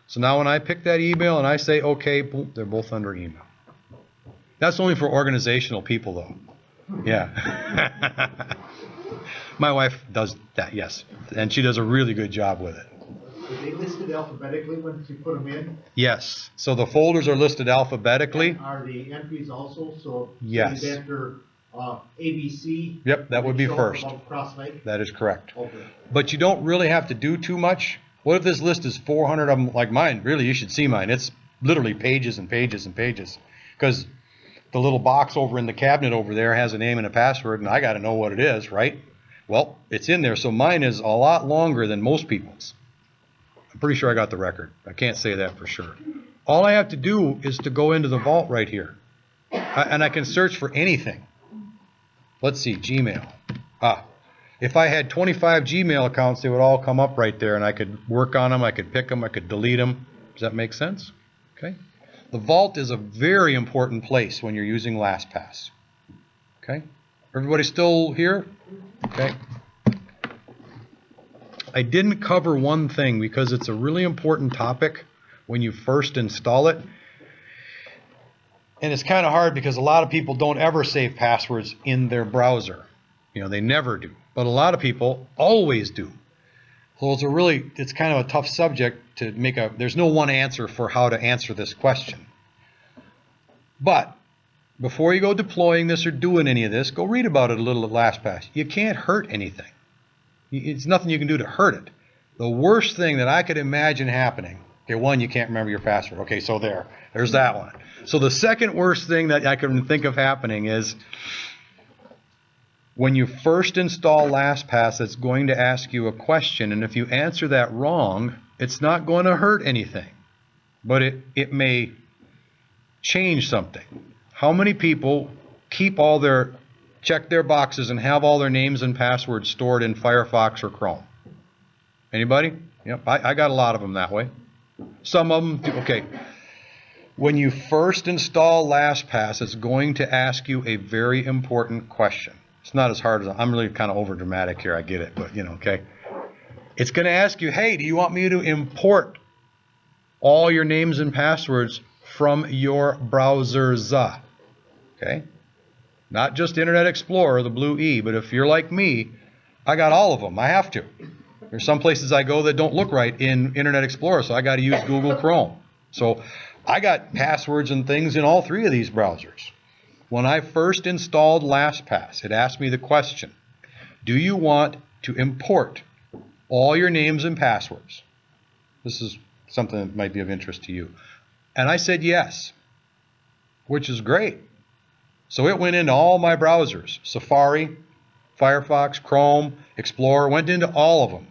So now when I pick that email and I say okay, boom, they're both under email. That's only for organizational people though. Yeah. My wife does that, yes. And she does a really good job with it. Are they listed alphabetically once you put them in? Yes. So the folders are listed alphabetically. And are the entries also? So Yes. you enter ABC. Yep, that would be show first. about Crosslake. That is correct. Okay. But you don't really have to do too much. What if this list is 400 of them like mine? Really, you should see mine. It's literally pages and pages and pages. Because the little box over in the cabinet over there has a name and a password, and I got to know what it is, right? Well, it's in there. So mine is a lot longer than most people's. I'm pretty sure I got the record. I can't say that for sure. All I have to do is to go into the vault right here. And I can search for anything. Let's see, Gmail. If I had 25 Gmail accounts, they would all come up right there, and I could work on them, I could pick them, I could delete them. Does that make sense? Okay. The vault is a very important place when you're using Lastpass. Okay. Everybody still here? Okay. I didn't cover one thing because it's a really important topic when you first install it. And it's kind of hard because a lot of people don't ever save passwords in their browser. You know, they never do. But a lot of people always do. So it's kind of a tough subject to make there's no one answer for how to answer this question. But before you go deploying this or doing any of this, go read about it a little at Lastpass. You can't hurt anything. It's nothing you can do to hurt it. The worst thing that I could imagine happening, okay, one, you can't remember your password. Okay, so there's that one. So the second worst thing that I can think of happening is when you first install Lastpass, it's going to ask you a question, and if you answer that wrong, it's not going to hurt anything, but it may change something. How many people check their boxes and have all their names and passwords stored in Firefox or Chrome? Anybody? Yep, I got a lot of them that way. Some of them, okay. When you first install Lastpass, it's going to ask you a very important question. It's not as hard as, I'm really kind of over dramatic here, I get it, but okay. It's going to ask you, hey, do you want me to import all your names and passwords from your browsers? Okay? Not just Internet Explorer, the blue E, but if you're like me, I got all of them. I have to. There's some places I go that don't look right in Internet Explorer, so I got to use Google Chrome. So I got passwords and things in all three of these browsers. When I first installed Lastpass, it asked me the question, do you want to import all your names and passwords? This is something that might be of interest to you. And I said yes, which is great. So it went into all my browsers, Safari, Firefox, Chrome, Explorer, went into all of them.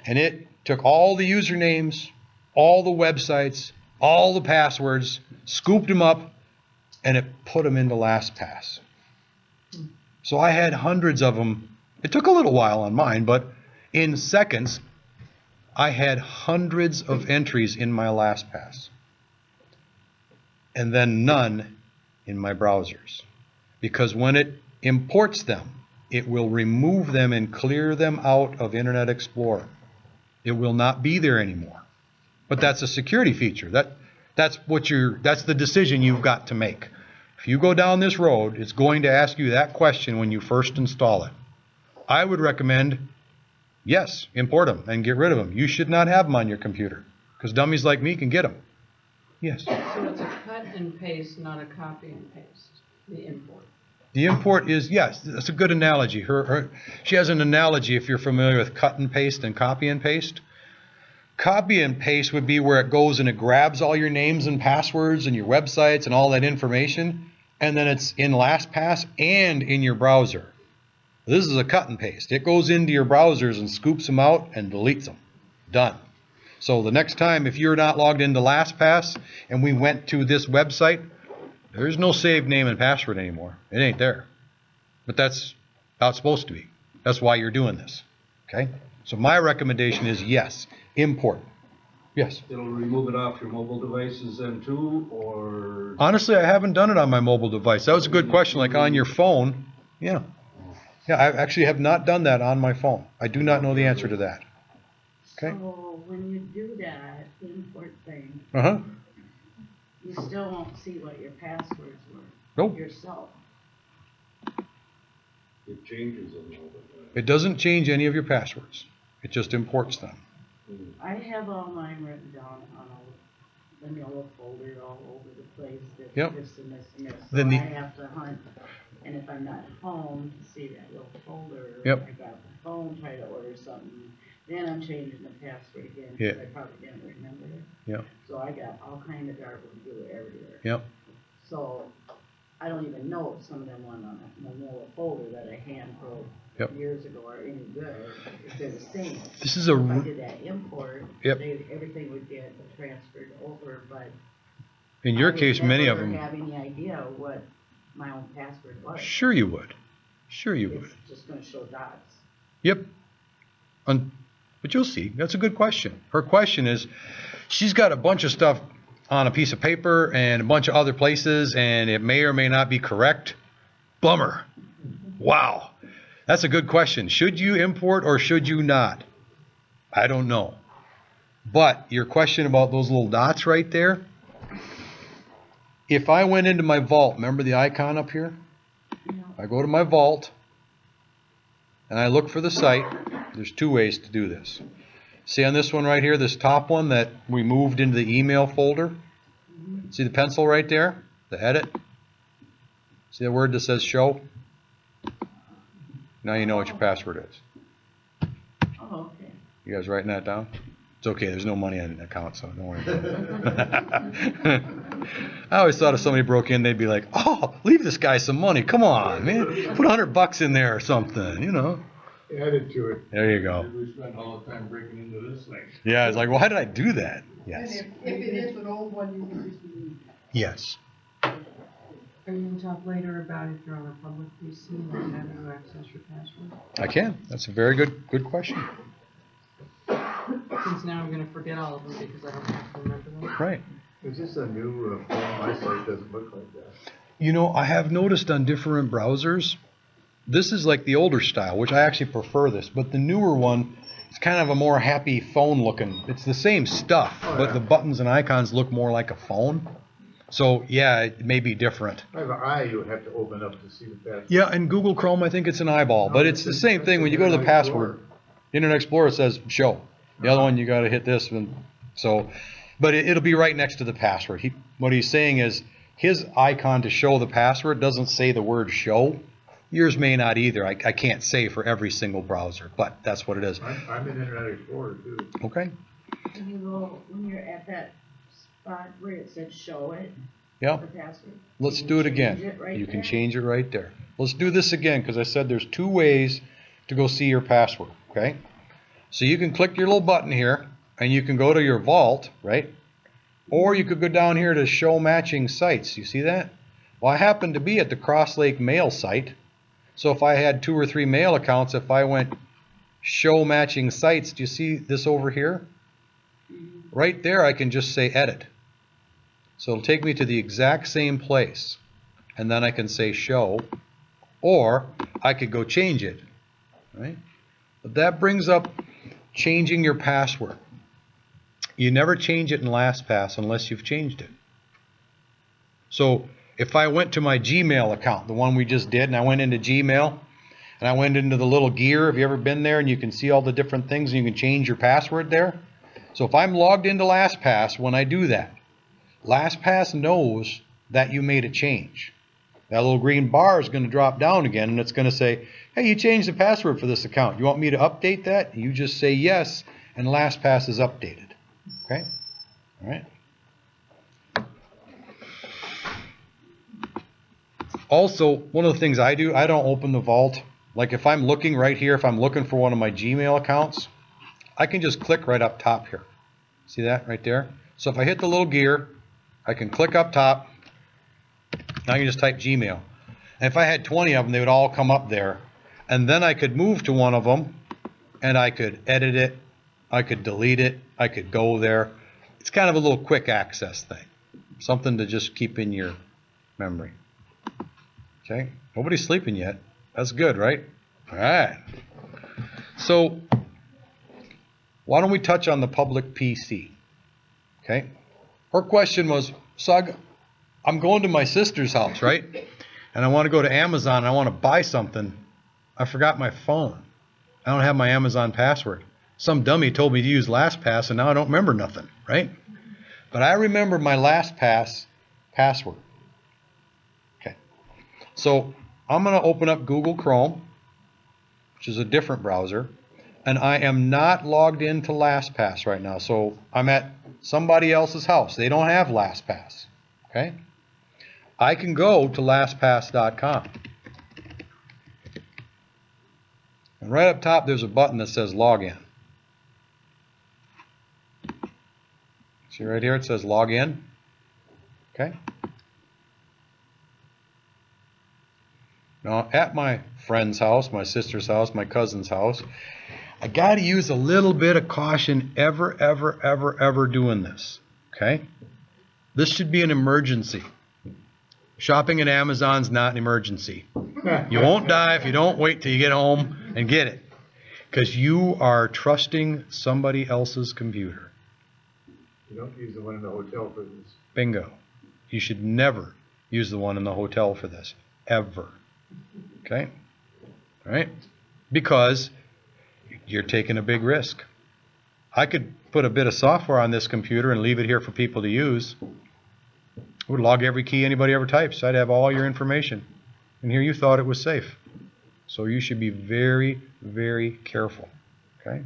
And it took all the usernames, all the websites, all the passwords, scooped them up, and it put them into Lastpass. So I had hundreds of them. It took a little while on mine, but in seconds, I had hundreds of entries in my Lastpass. And then none in my browsers. Because when it imports them, it will remove them and clear them out of Internet Explorer. It will not be there anymore. But that's a security feature. That's the decision you've got to make. If you go down this road, it's going to ask you that question when you first install it. I would recommend, yes, import them and get rid of them. You should not have them on your computer because dummies like me can get them. Yes. So it's a cut and paste, not a copy and paste, the import. The import is, yes, that's a good analogy. She has an analogy if you're familiar with cut and paste and copy and paste. Copy and paste would be where it goes and it grabs all your names and passwords and your websites and all that information, and then it's in LastPass and in your browser. This is a cut and paste. It goes into your browsers and scoops them out and deletes them. Done. So the next time, if you're not logged into LastPass and we went to this website, there's no saved name and password anymore. It ain't there. But that's how it's supposed to be. That's why you're doing this. Okay? So my recommendation is yes, import. Yes. It'll remove it off your mobile devices then too, or? Honestly, I haven't done it on my mobile device. That was a good question. Like on your phone, yeah. Yeah, I actually have not done that on my phone. I do not know the answer to that. Okay. So when you do that import thing, Uh-huh. you still won't see what your passwords were. Nope. Yourself. It changes them all the time. It doesn't change any of your passwords. It just imports them. I have all mine written down on a vanilla folder all over the place. That Yep. this and this and this. So Then I have to hunt. And if I'm not home to see that little folder, Yep. I got the phone, try to order something. Then I'm changing the password again Yeah. because I probably didn't remember it. Yep. So I got all kind of garbage everywhere. Yep. So I don't even know if some of them went on a manila folder that I hand wrote Yep. years ago are any good, if they're the same. This is a If I r- did that import, Yep. everything would get transferred over, but in your I would case, many of never them. have any idea what my own password was. Sure you would. Sure you would. It's just gonna show dots. Yep. But you'll see. That's a good question. Her question is, she's got a bunch of stuff on a piece of paper and a bunch of other places, and it may or may not be correct. Bummer. Wow. That's a good question. Should you import or should you not? I don't know. But your question about those little dots right there, if I went into my vault, remember the icon up here? I go to my vault and I look for the site. There's two ways to do this. See on this one right here, this top one that we moved into the email folder? See the pencil right there? The edit? See the word that says show? Now you know what your password is. Oh, okay. You guys writing that down? It's okay, there's no money on the account, so don't worry about it. I always thought if somebody broke in, they'd be like, oh, leave this guy some money. Come on, man. Put $100 in there or something, you know. Added to it. There you go. We spend all the time breaking into this thing. Yeah, it's like, why did I do that? Yes. And if it is an old one, you can just delete it. Yes. Are you gonna talk later about if you're on a public PC, like having to access your password? I can. That's a very good question. Since now I'm gonna forget all of them because I don't have to remember them. Right. Is this a new phone? My site doesn't look like that. You know, I have noticed on different browsers, this is like the older style, which I actually prefer this, but the newer one, it's kind of a more happy phone looking. It's the same stuff, but the buttons and icons look more like a phone. So yeah, it may be different. I have an eye you would have to open up to see the password. Yeah, and Google Chrome, I think it's an eyeball, but it's the same thing. When you go to the password, Internet Explorer says show. The other one, you got to hit this one. So, but it'll be right next to the password. What he's saying is his icon to show the password doesn't say the word show. Yours may not either. I can't say for every single browser, but that's what it is. I'm in Internet Explorer too. Okay. When you're at that spot where it said show it, Yeah. the password. Let's you do it change again. it right You can there? change it right there. Let's do this again because I said there's two ways to go see your password. Okay. So you can click your little button here and you can go to your vault, right? Or you could go down here to show matching sites. You see that? Well, I happen to be at the Crosslake mail site. So if I had 2 or 3 mail accounts, if I went show matching sites, do you see this over here? Right there, I can just say edit. So it'll take me to the exact same place. And then I can say show, or I could go change it, right? But that brings up changing your password. You never change it in LastPass unless you've changed it. So if I went to my Gmail account, the one we just did, and I went into Gmail, and I went into the little gear, have you ever been there and you can see all the different things and you can change your password there? So if I'm logged into LastPass, when I do that, LastPass knows that you made a change. That little green bar is going to drop down again and it's going to say, hey, you changed the password for this account. You want me to update that? You just say yes, and Lastpass is updated. Okay? All right. Also, one of the things I do, I don't open the vault. Like if I'm looking right here, if I'm looking for one of my Gmail accounts, I can just click right up top here. See that right there? So if I hit the little gear, I can click up top. I can just type Gmail. And if I had 20 of them, they would all come up there. And then I could move to one of them, and I could edit it, I could delete it, I could go there. It's kind of a little quick access thing. Something to just keep in your memory. Okay, nobody's sleeping yet. That's good, right? All right. So, why don't we touch on the public PC? Okay. Her question was, Sug, I'm going to my sister's house, right? And I want to go to Amazon and I want to buy something. I forgot my phone. I don't have my Amazon password. Some dummy told me to use Lastpass and now I don't remember nothing, right? But I remember my Lastpass password. Okay. So I'm going to open up Google Chrome, which is a different browser, and I am not logged into Lastpass right now. So I'm at somebody else's house. They don't have Lastpass. Okay? I can go to lastpass.com. And right up top there's a button that says login. See right here it says login. Okay? Now at my friend's house, my sister's house, my cousin's house, I got to use a little bit of caution ever doing this. Okay? This should be an emergency. Shopping at Amazon's not an emergency. You won't die if you don't wait till you get home and get it. Because you are trusting somebody else's computer. You don't use the one in the hotel for this. Bingo. You should never use the one in the hotel for this. Ever. Okay? All right? Because you're taking a big risk. I could put a bit of software on this computer and leave it here for people to use. I would log every key anybody ever types. I'd have all your information. And here you thought it was safe. So you should be very careful. Okay?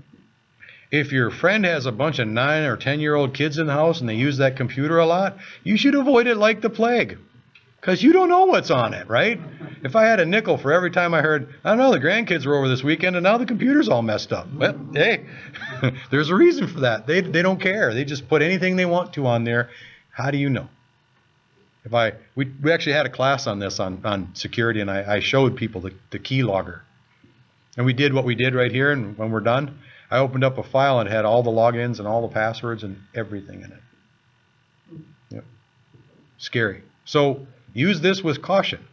If your friend has a bunch of 9 or 10-year-old kids in the house and they use that computer a lot, you should avoid it like the plague. Because you don't know what's on it, right? If I had a nickel for every time I heard, I don't know, the grandkids were over this weekend and now the computer's all messed up. Well, hey, there's a reason for that. They don't care. They just put anything they want to on there. How do you know? We actually had a class on this on security, and I showed people the keylogger. And we did what we did right here, and when we're done, I opened up a file and it had all the logins and all the passwords and everything in it. Yep. Scary. So use this with caution.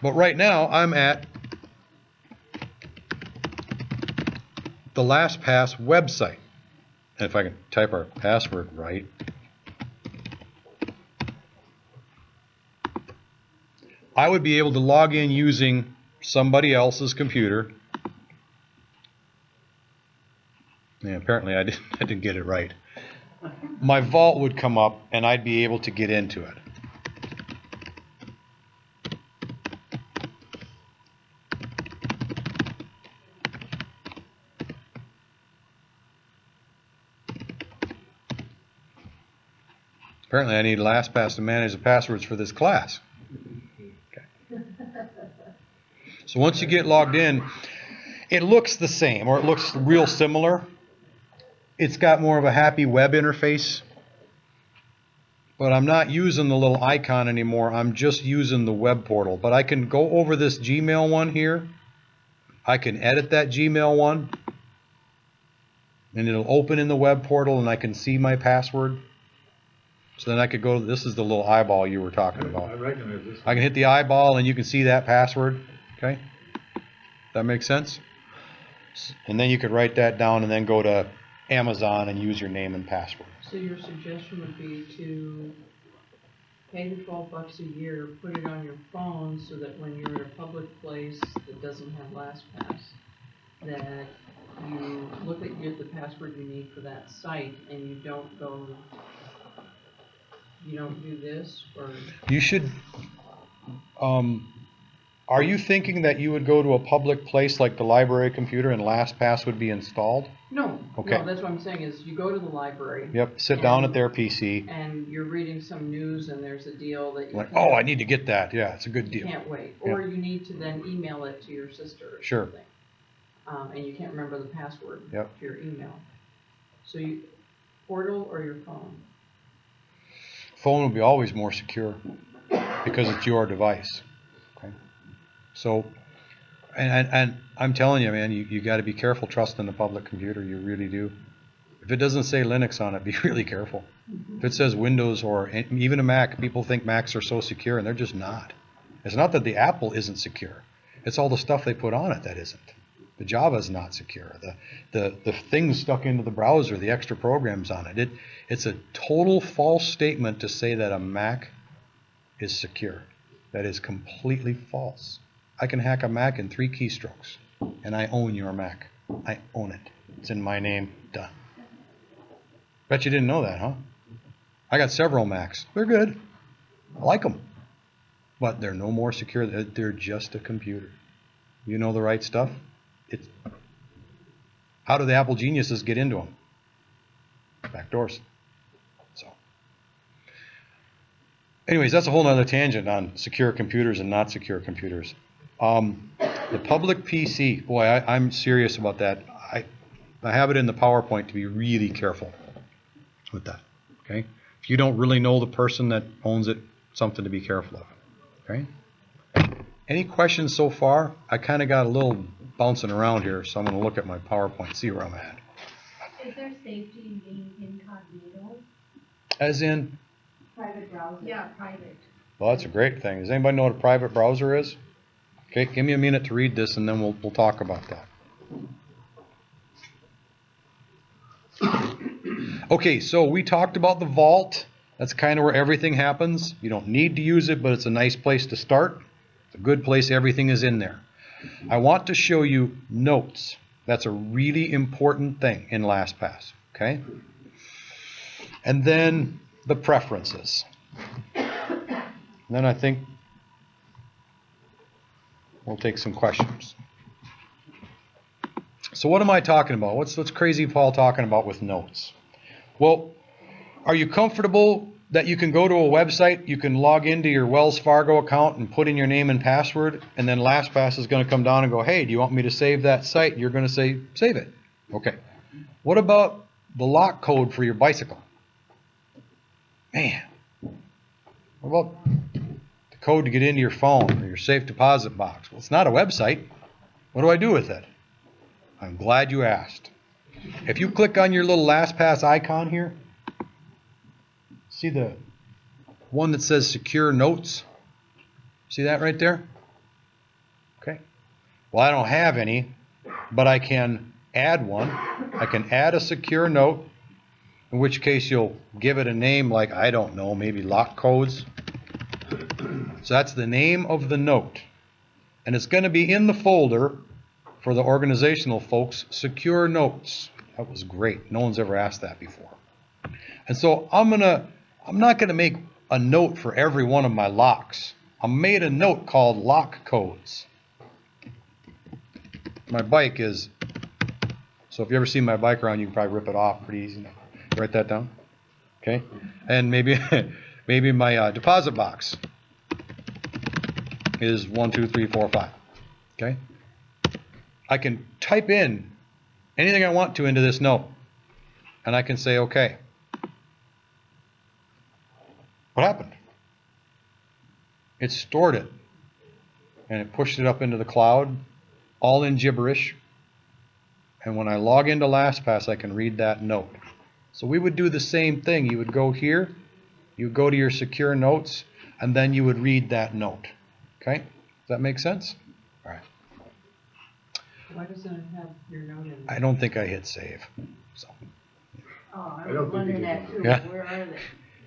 But right now I'm at the Lastpass website. And if I can type our password right, I would be able to log in using somebody else's computer. Yeah, apparently I didn't get it right. My vault would come up and I'd be able to get into it. Apparently I need Lastpass to manage the passwords for this class. Okay. So once you get logged in, it looks the same, or it looks real similar. It's got more of a happy web interface, but I'm not using the little icon anymore. I'm just using the web portal. But I can go over this Gmail one here. I can edit that Gmail one, and it'll open in the web portal, and I can see my password. So then I could go, this is the little eyeball you were talking about. I recognize this. I can hit the eyeball, and you can see that password. Okay? That makes sense? And then you could write that down and then go to Amazon and use your name and password. So your suggestion would be to pay the $12 a year, put it on your phone so that when you're at a public place that doesn't have LastPass, that you look at the password you need for that site and you don't do this, or? You should, are you thinking that you would go to a public place like the library computer and LastPass would be installed? No. Okay. No, that's what I'm saying is you go to the library. Yep, sit down at their PC. And you're reading some news and there's a deal that you Like, can't- oh, I need to get that. Yeah, it's a good you deal. can't wait. Or you need to then email it to your sister or Sure. something. And you can't remember the password Yep. to your email. So you, portal or your phone? Phone will be always more secure because it's your device. Okay. So, and I'm telling you, man, you got to be careful trusting the public computer. You really do. If it doesn't say Linux on it, be really careful. If it says Windows or even a Mac, people think Macs are so secure, and they're just not. It's not that the Apple isn't secure. It's all the stuff they put on it that isn't. The Java is not secure. The things stuck into the browser, the extra programs on it. It's a total false statement to say that a Mac is secure. That is completely false. I can hack a Mac in 3 keystrokes, and I own your Mac. I own it. It's in my name. Done. Bet you didn't know that, huh? I got several Macs. They're good. I like them. But they're no more secure. They're just a computer. You know the right stuff? How do the Apple geniuses get into them? Back doors. So, anyways, that's a whole nother tangent on secure computers and not secure computers. The public PC, boy, I'm serious about that. I have it in the PowerPoint to be really careful with that. Okay, if you don't really know the person that owns it, something to be careful of. Okay. Any questions so far? I kind of got a little bouncing around here, so I'm going to look at my PowerPoint, see where I'm at. Is there safety in being incognito? As in? Private browser? Yeah, private. Well, that's a great thing. Does anybody know what a private browser is? Okay, give me a minute to read this, and then we'll talk about that. Okay, so we talked about the vault. That's kind of where everything happens. You don't need to use it, but it's a nice place to start. It's a good place. Everything is in there. I want to show you notes. That's a really important thing in Lastpass. Okay? And then the preferences. And then I think we'll take some questions. So what am I talking about? What's Crazy Paul talking about with notes? Well, are you comfortable that you can go to a website, you can log into your Wells Fargo account and put in your name and password, and then Lastpass is going to come down and go, hey, do you want me to save that site? You're going to say, save it. Okay. What about the lock code for your bicycle? Man. What about the code to get into your phone or your safe deposit box? Well, it's not a website. What do I do with it? I'm glad you asked. If you click on your little Lastpass icon here, see the one that says Secure Notes? See that right there? Okay. Well, I don't have any, but I can add one. I can add a secure note, in which case you'll give it a name like, I don't know, maybe lock codes. So that's the name of the note. And it's going to be in the folder for the organizational folks, Secure Notes. That was great. No one's ever asked that before. And so I'm not going to make a note for every one of my locks. I made a note called lock codes. My bike is, so if you ever see my bike around, you can probably rip it off pretty easy. Write that down. Okay? And maybe my deposit box is 1, 2, 3, 4, 5. Okay? I can type in anything I want to into this note. And I can say, okay. What happened? It stored it. And it pushed it up into the cloud, all in gibberish. And when I log into Lastpass, I can read that note. So we would do the same thing. You would go here, you would go to your secure notes, and then you would read that note. Okay? Does that make sense? All right. Why doesn't it have your note in? I don't think I hit save. So. Oh, I I don't was think wondering you that did. too. Yeah. Where are they?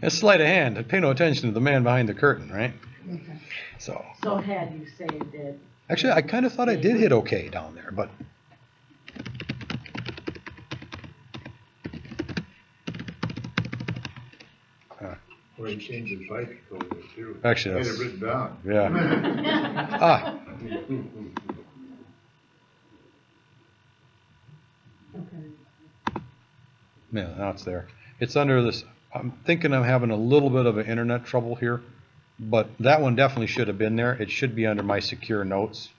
A sleight of hand. Pay no attention to the man behind the curtain, right? Okay. So had you saved it? actually, I kind of thought I did hit OK down there, but Or you change the bike code too. Actually, Get that's- it written down. yeah. Ah, Okay. Yeah, now it's there. It's under this. I'm thinking I'm having a little bit of an internet trouble here, but that one definitely should have been there. It should be under my secure notes.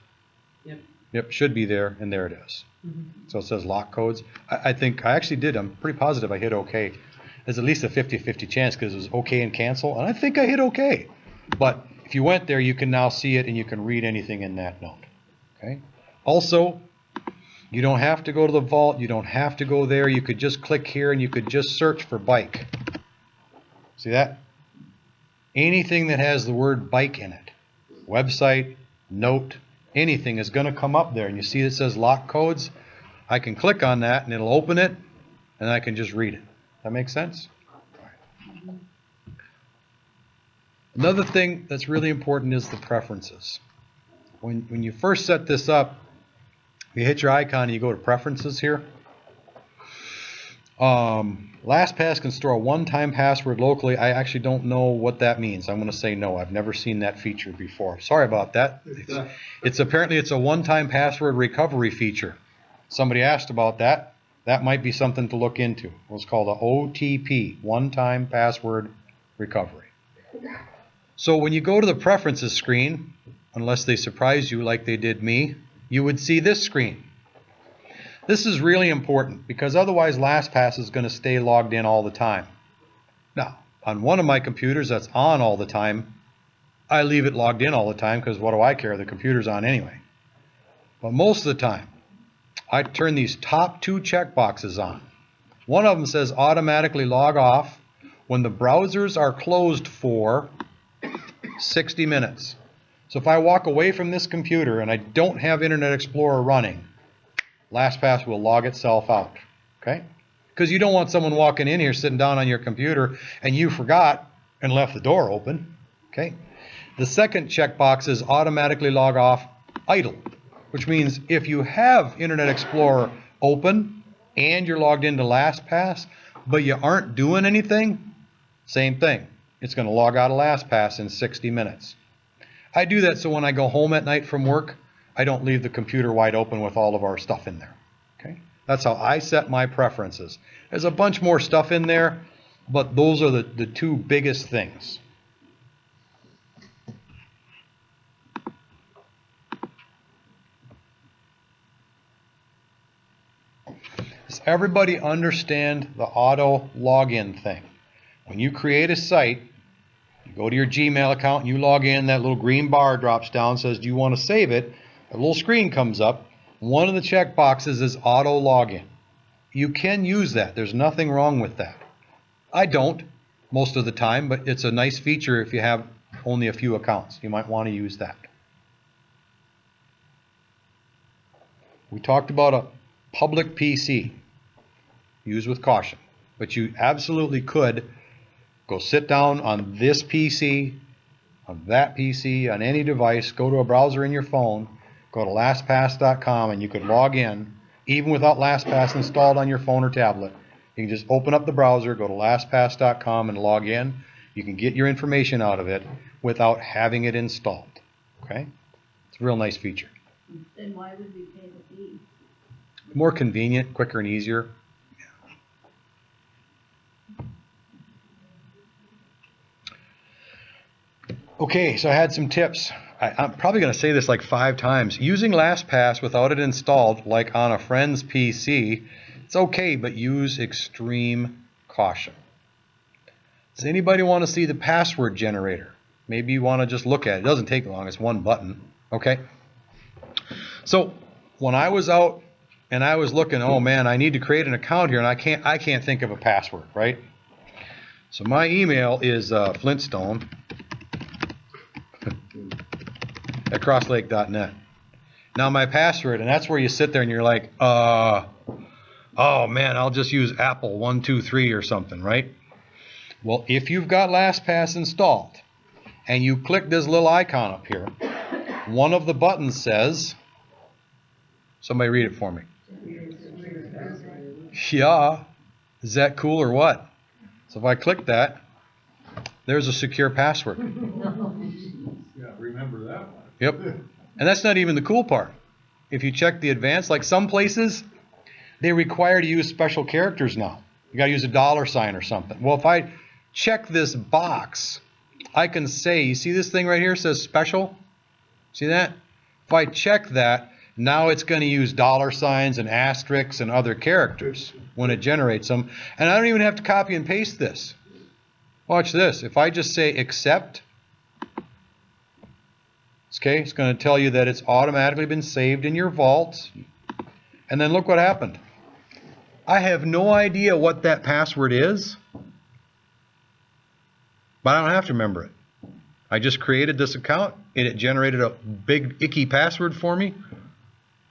Yep. Yep, should be there, and there it is. So it says lock codes. I think I actually did. I'm pretty positive I hit OK. There's at least a 50-50 chance because it was OK and cancel, and I think I hit OK. But if you went there, you can now see it, and you can read anything in that note. Okay. Also, you don't have to go to the vault. You don't have to go there. You could just click here, and you could just search for bike. See that? Anything that has the word bike in it, website, note, anything is going to come up there. And you see it says lock codes. I can click on that, and it'll open it, and I can just read it. That makes sense? Another thing that's really important is the preferences. When you first set this up, you hit your icon and you go to preferences here. LastPass can store a one-time password locally. I actually don't know what that means. I'm going to say no. I've never seen that feature before. Sorry about that. It's apparently it's a one-time password recovery feature. Somebody asked about that. That might be something to look into. It's called a OTP, one-time password recovery. So when you go to the preferences screen, unless they surprise you like they did me, you would see this screen. This is really important because otherwise LastPass is going to stay logged in all the time. Now, on one of my computers that's on all the time, I leave it logged in all the time because what do I care? The computer's on anyway. But most of the time, I turn these top two checkboxes on. One of them says automatically log off when the browsers are closed for 60 minutes. So if I walk away from this computer and I don't have Internet Explorer running, LastPass will log itself out, okay? Because you don't want someone walking in here, sitting down on your computer, and you forgot and left the door open, okay? The second checkbox is automatically log off idle, which means if you have Internet Explorer open and you're logged into LastPass, but you aren't doing anything, same thing. It's going to log out of LastPass in 60 minutes. I do that so when I go home at night from work, I don't leave the computer wide open with all of our stuff in there. Okay? That's how I set my preferences. There's a bunch more stuff in there, but those are the two biggest things. Does everybody understand the auto login thing? When you create a site, you go to your Gmail account and you log in, that little green bar drops down, says, do you want to save it? A little screen comes up. One of the check boxes is auto login. You can use that. There's nothing wrong with that. I don't most of the time, but it's a nice feature if you have only a few accounts. You might want to use that. We talked about a public PC. Use with caution. But you absolutely could go sit down on this PC, on that PC, on any device, go to a browser in your phone, go to lastpass.com, and you could log in, even without LastPass installed on your phone or tablet. You can just open up the browser, go to lastpass.com and log in. You can get your information out of it without having it installed. Okay? It's a real nice feature. Then why would we pay the fee? More convenient, quicker and easier. Okay, so I had some tips. I'm probably going to say this like 5 times. Using LastPass without it installed, like on a friend's PC, it's okay, but use extreme caution. Does anybody want to see the password generator? Maybe you want to just look at it. It doesn't take long. It's one button. Okay? So when I was out and I was looking, oh man, I need to create an account here, and I can't think of a password, right? So my email is Flintstone at crosslake.net. Now my password, and that's where you sit there and you're like, oh man, I'll just use Apple 123 or something, right? Well, if you've got LastPass installed and you click this little icon up here, one of the buttons says, somebody read it for me. Yeah, is that cool or what? So if I click that, there's a secure password. Yeah, remember that one. Yep. And that's not even the cool part. If you check the advanced, like some places, they require to use special characters now. You gotta use a $sign or something. Well, if I check this box, I can say, you see this thing right here says special? See that? If I check that, now it's going to use $signs and asterisks and other characters when it generates them. And I don't even have to copy and paste this. Watch this. If I just say accept, okay, it's going to tell you that it's automatically been saved in your vault. And then look what happened. I have no idea what that password is, but I don't have to remember it. I just created this account and it generated a big icky password for me,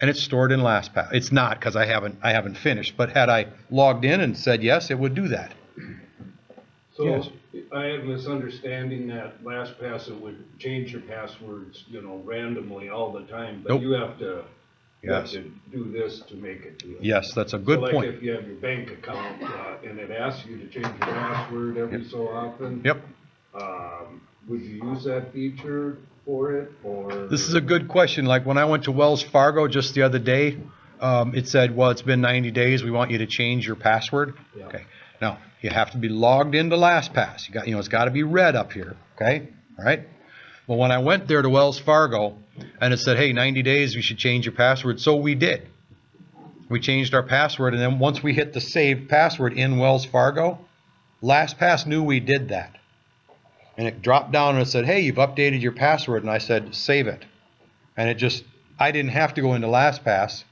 and it's stored in Lastpass. It's not, because I haven't finished, but had I logged in and said yes, it would do that. So Yes. I have misunderstanding that LastPass, it would change your passwords, you know, randomly all the time, but Nope. you have to, Yes. do this to make it do it. Yes, that's a good So point. like if you have your bank account, and it asks you to change your password every so often. Yep. Would you use that feature for it, or? This is a good question. Like when I went to Wells Fargo just the other day, it said, well, it's been 90 days. We want you to change your password. Yeah. Okay. Now, you have to be logged into LastPass. It's got to be red up here. Okay. All right. Well, when I went there to Wells Fargo and it said, hey, 90 days, you should change your password. So we did. We changed our password. And then once we hit the save password in Wells Fargo, LastPass knew we did that. And it dropped down and it said, hey, you've updated your password. And I said, save it. And I didn't have to go into LastPass.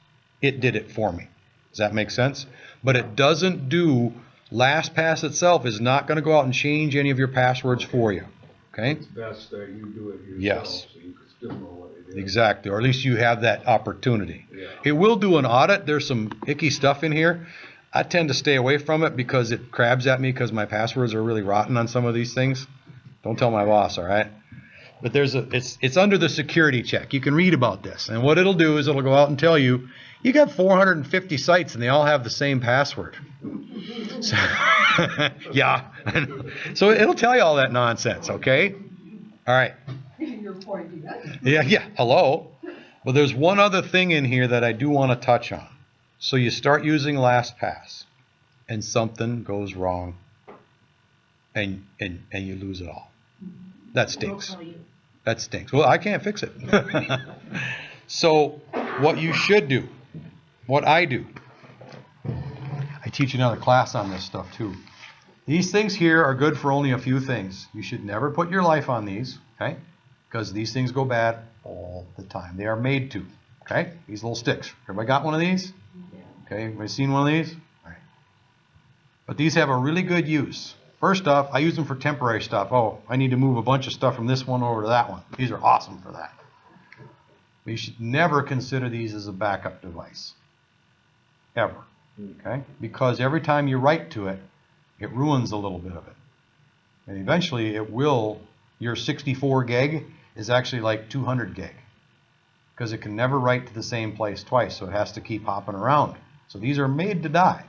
It did it for me. Does that make sense? But it doesn't do, LastPass itself is not going to go out and change any of your passwords for you. Okay? It's best that you do it yourself. Yes. So you can still know what it is. Exactly. Or at least you have that opportunity. Yeah. It will do an audit. There's some icky stuff in here. I tend to stay away from it because it crabs at me because my passwords are really rotten on some of these things. Don't tell my boss, all right? But it's under the security check. You can read about this. And what it'll do is it'll go out and tell you, you got 450 sites and they all have the same password. So, yeah. So it'll tell you all that nonsense, okay? All right. You're pointing at it. Yeah, hello. Well, there's one other thing in here that I do want to touch on. So you start using LastPass and something goes wrong and you lose it all. That stinks. That stinks. Well, I can't fix it. So what you should do, what I do, I teach another class on this stuff too. These things here are good for only a few things. You should never put your life on these, okay? Because these things go bad all the time. They are made to, okay? These little sticks. Everybody got one of these? Okay, everybody seen one of these? All right. But these have a really good use. First off, I use them for temporary stuff. Oh, I need to move a bunch of stuff from this one over to that one. These are awesome for that. But you should never consider these as a backup device. Ever. Okay? Because every time you write to it, it ruins a little bit of it. And eventually it will, your 64 gig is actually like 200 gig. Because it can never write to the same place twice, so it has to keep hopping around. So these are made to die.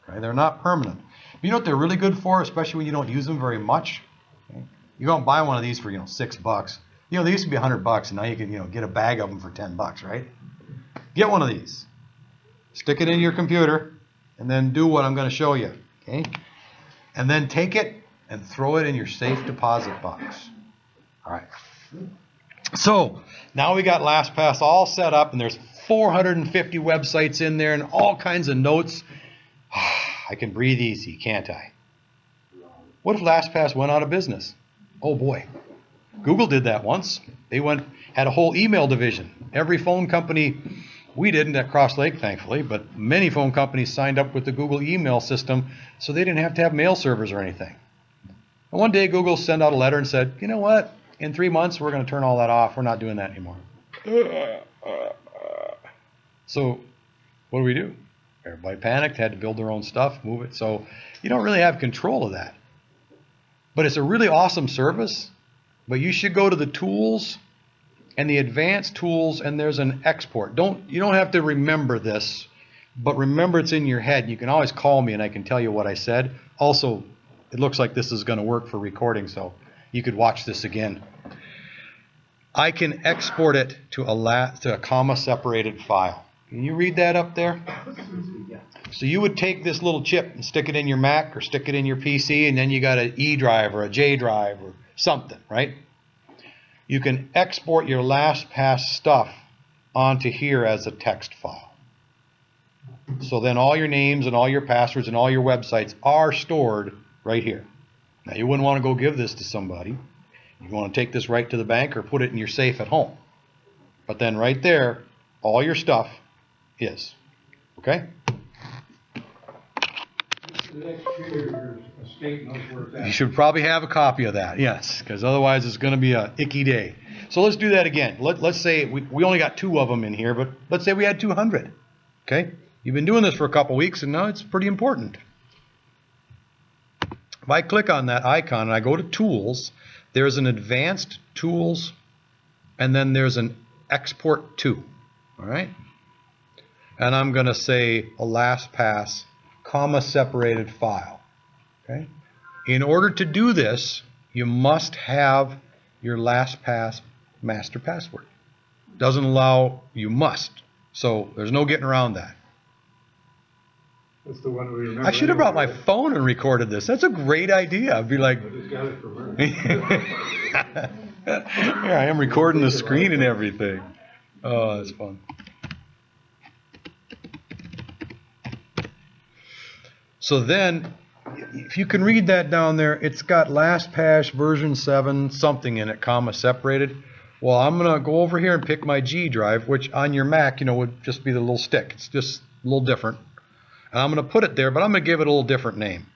Okay? They're not permanent. You know what they're really good for, especially when you don't use them very much? Okay? You go and buy one of these for, $6. They used to be $100, and now you can, get a bag of them for $10, right? Get one of these. Stick it in your computer, and then do what I'm going to show you, okay? And then take it and throw it in your safe deposit box. All right. So now we got LastPass all set up, and there's 450 websites in there and all kinds of notes. I can breathe easy, can't I? What if LastPass went out of business? Oh boy. Google did that once. They had a whole email division. Every phone company, we didn't at Crosslake, thankfully, but many phone companies signed up with the Google email system so they didn't have to have mail servers or anything. And one day Google sent out a letter and said, you know what? In 3 months, we're going to turn all that off. We're not doing that anymore. So what do? Everybody panicked, had to build their own stuff, move it. So you don't really have control of that. But it's a really awesome service. But you should go to the tools and the advanced tools, and there's an export. You don't have to remember this, but remember it's in your head. You can always call me and I can tell you what I said. Also, it looks like this is going to work for recording, so you could watch this again. I can export it to a comma-separated file. Can you read that up there? So you would take this little chip and stick it in your Mac or stick it in your PC, and then you got an E drive or a J drive or something, right? You can export your LastPass stuff onto here as a text file. So then all your names and all your passwords and all your websites are stored right here. Now you wouldn't want to go give this to somebody. You want to take this right to the bank or put it in your safe at home. But then right there, all your stuff is. Okay? The next year, your estate knows where it's at. You should probably have a copy of that, yes, because otherwise it's going to be a icky day. So let's do that again. Let's say we only got 2 of them in here, but let's say we had 200. Okay? You've been doing this for a couple weeks, and now it's pretty important. If I click on that icon and I go to Tools, there's an Advanced Tools, and then there's an Export To. All right? And I'm going to say a LastPass, comma separated file. Okay? In order to do this, you must have your LastPass master password. Doesn't allow, you must. So there's no getting around that. That's the one we remember. I should have brought my anyway. phone and recorded this. That's a great idea. I'd be like, I just got it from her. here I am recording the screen and everything. Oh, that's fun. So then, if you can read that down there, it's got LastPass version 7 something in it, comma separated. Well, I'm going to go over here and pick my G drive, which on your Mac, would just be the little stick. It's just a little different. And I'm going to put it there, but I'm going to give it a little different name.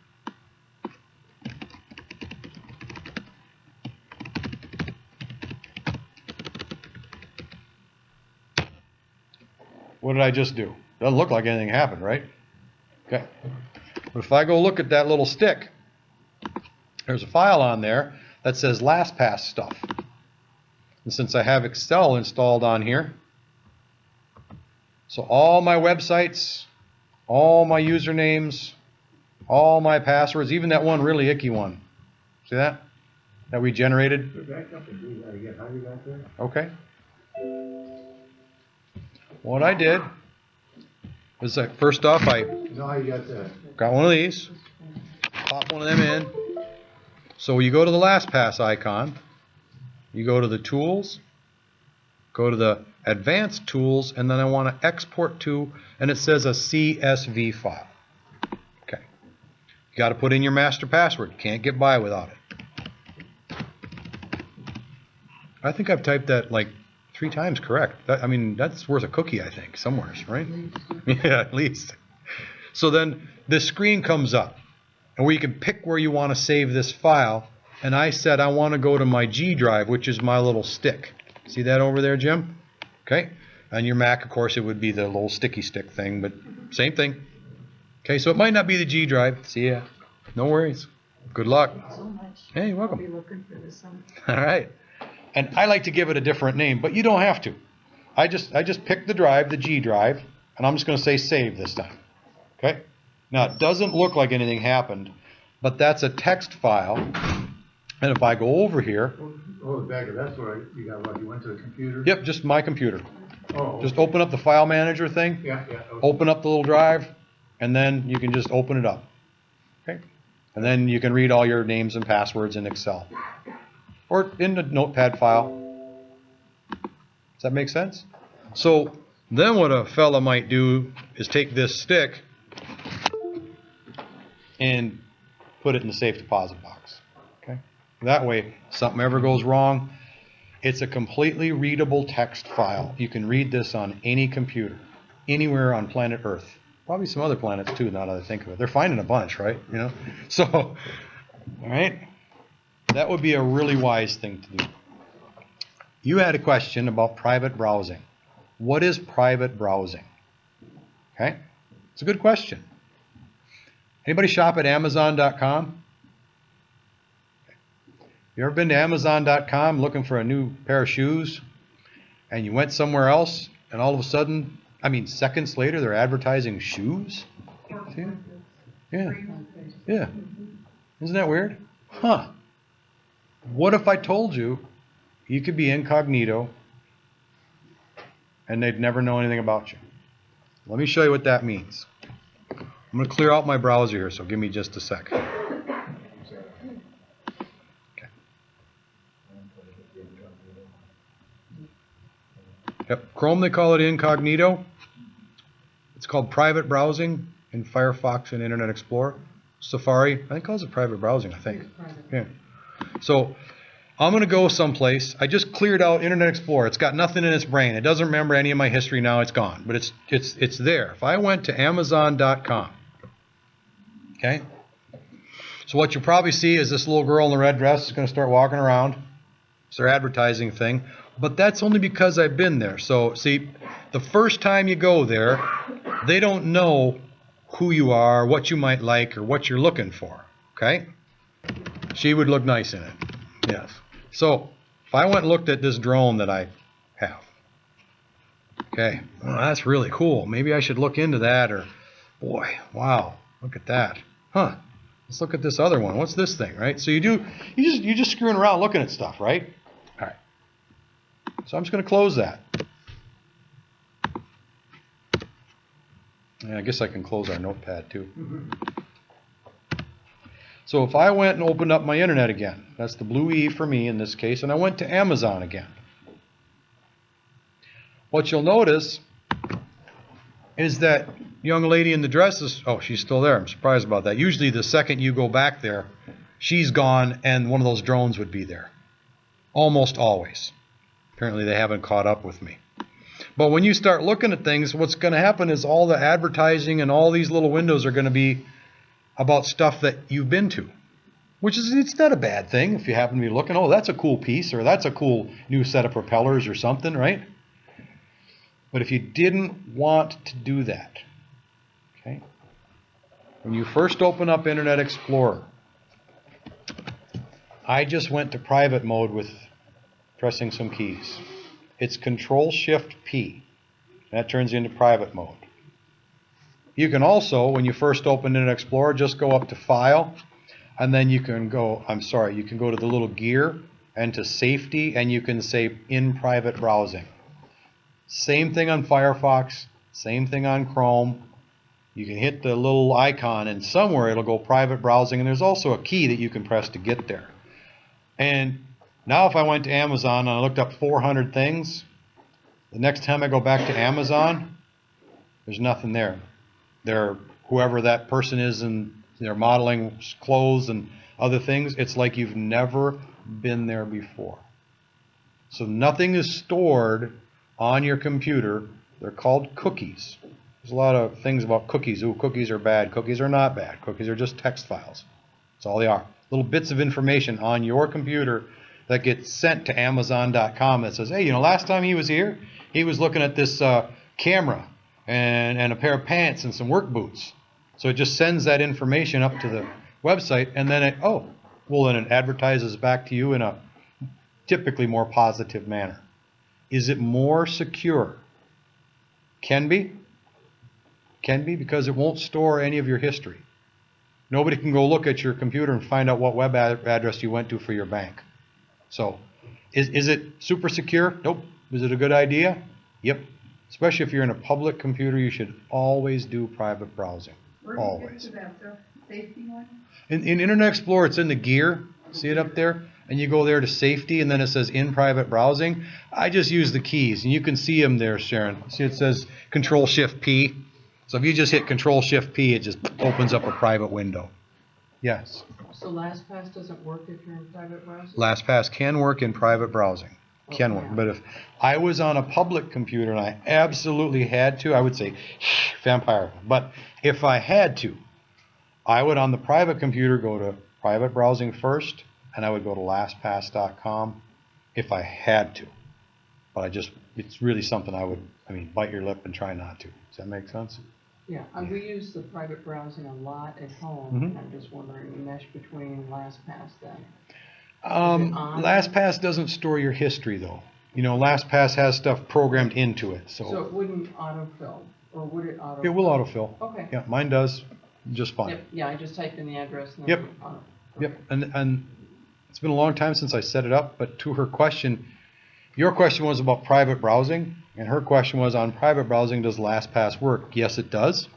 What did I just do? Doesn't look like anything happened, right? Okay. But if I go look at that little stick, there's a file on there that says LastPass stuff. And since I have Excel installed on here, so all my websites, all my usernames, all my passwords, even that one really icky one. See that? That we generated? Back up and do that again. How you got there? Okay. What I did was that first off, I You know how you got that? got one of these, pop one of them in. So you go to the LastPass icon, you go to the Tools, go to the Advanced Tools, and then I want to export to, and it says a CSV file. Okay. You got to put in your master password. Can't get by without it. I think I've typed that like 3 times correct. I mean, that's worth a cookie, I think, somewhere, right? Yeah, at least. So then this screen comes up, and where you can pick where you want to save this file. And I said I want to go to my G drive, which is my little stick. See that over there, Jim? Okay. On your Mac, of course, it would be the little sticky stick thing, but same thing. Okay, so it might not be the G drive. See ya. No worries. Good luck. So much. Hey, you're welcome. I'll be looking for this one. All right. And I like to give it a different name, but you don't have to. I just pick the drive, the G drive, and I'm just going to say save this time. Okay? Now, it doesn't look like anything happened, but that's a text file. And if I go over here, Oh, back of that's where you got what? You went to the computer? yep, just my computer. Oh. Just open up the file manager thing, Yeah, yeah. Okay. open up the little drive, and then you can just open it up. Okay? And then you can read all your names and passwords in Excel. Or in the notepad file. Does that make sense? So then what a fella might do is take this stick and put it in the safe deposit box. Okay? That way, if something ever goes wrong, it's a completely readable text file. You can read this on any computer, anywhere on planet Earth. Probably some other planets too, now that I think of it. They're finding a bunch, right? So, all right? That would be a really wise thing to do. You had a question about private browsing. What is private browsing? Okay? It's a good question. Anybody shop at Amazon.com? You ever been to Amazon.com looking for a new pair of shoes, and you went somewhere else, and all of a sudden, seconds later, they're advertising shoes? See? Yeah. Yeah. Isn't that weird? Huh. What if I told you you could be incognito and they'd never know anything about you? Let me show you what that means. I'm going to clear out my browser here, so give me just a sec. Okay. Yep, Chrome they call it incognito. It's called private browsing in Firefox and Internet Explorer. Safari, I think it calls it private browsing, I think. Yeah. So I'm going to go someplace. I just cleared out Internet Explorer. It's got nothing in its brain. It doesn't remember any of my history now. It's gone. But it's there. If I went to Amazon.com, okay? So what you'll probably see is this little girl in the red dress is going to start walking around. It's their advertising thing. But that's only because I've been there. So see, the first time you go there, they don't know who you are, what you might like, or what you're looking for. Okay? She would look nice in it. Yes. So if I went and looked at this drone that I have, okay, well, that's really cool. Maybe I should look into that. Or, boy, wow, look at that. Huh? Let's look at this other one. What's this thing, right? So you're just screwing around looking at stuff, right? All right. So I'm just going to close that. Yeah, I guess I can close our notepad too. So if I went and opened up my internet again, that's the blue E for me in this case, and I went to Amazon again. What you'll notice is that young lady in the dress is, oh, she's still there. I'm surprised about that. Usually the second you go back there, she's gone and one of those drones would be there. Almost always. Apparently they haven't caught up with me. But when you start looking at things, what's going to happen is all the advertising and all these little windows are going to be about stuff that you've been to. Which is, it's not a bad thing if you happen to be looking, oh, that's a cool piece, or that's a cool new set of propellers or something, right? But if you didn't want to do that, okay, when you first open up Internet Explorer, I just went to private mode with pressing some keys. It's Control-Shift-P. That turns you into private mode. You can also, when you first open Internet Explorer, just go up to File, and then you can go, you can go to the little gear and to Safety, and you can say In Private Browsing. Same thing on Firefox, same thing on Chrome. You can hit the little icon, and somewhere it'll go Private Browsing, and there's also a key that you can press to get there. And now if I went to Amazon and I looked up 400 things, the next time I go back to Amazon, there's nothing there. Whoever that person is, and they're modeling clothes and other things, it's like you've never been there before. So nothing is stored on your computer. They're called cookies. There's a lot of things about cookies. Ooh, cookies are bad. Cookies are not bad. Cookies are just text files. That's all they are. Little bits of information on your computer that gets sent to Amazon.com that says, hey, last time he was here, he was looking at this camera and a pair of pants and some work boots. So it just sends that information up to the website, and then then it advertises back to you in a typically more positive manner. Is it more secure? Can be. Can be, because it won't store any of your history. Nobody can go look at your computer and find out what web address you went to for your bank. So, is it super secure? Nope. Is it a good idea? Yep. Especially if you're in a public computer, you should always do private browsing. Where do you Always. get to that safety one? In Internet Explorer, it's in the gear. See it up there? And you go there to Safety, and then it says In Private Browsing. I just use the keys, and you can see them there, Sharon. See, it says Control-Shift-P. So if you just hit Control-Shift-P, it just opens up a private window. Yes. So Lastpass doesn't work if you're in private browsing? Lastpass can work in private browsing. Can work. But if I was on a public computer and I absolutely had to, I would say, vampire. But if I had to, I would on the private computer go to private browsing first, and I would go to lastpass.com if I had to. But it's really something bite your lip and try not to. Does that make sense? Yeah, we use the private browsing a lot at home, and I'm just wondering the mesh between LastPass then. LastPass doesn't store your history, though. LastPass has stuff programmed into it. So it wouldn't autofill, or would it autofill? It will autofill. Okay. Yeah, mine does just fine. Yep. Yeah, I just typed in the address. And Yep. then autofill. Yep, and it's been a long time since I set it up, but to her question, your question was about private browsing, and her question was on private browsing, does LastPass work? Yes, it does.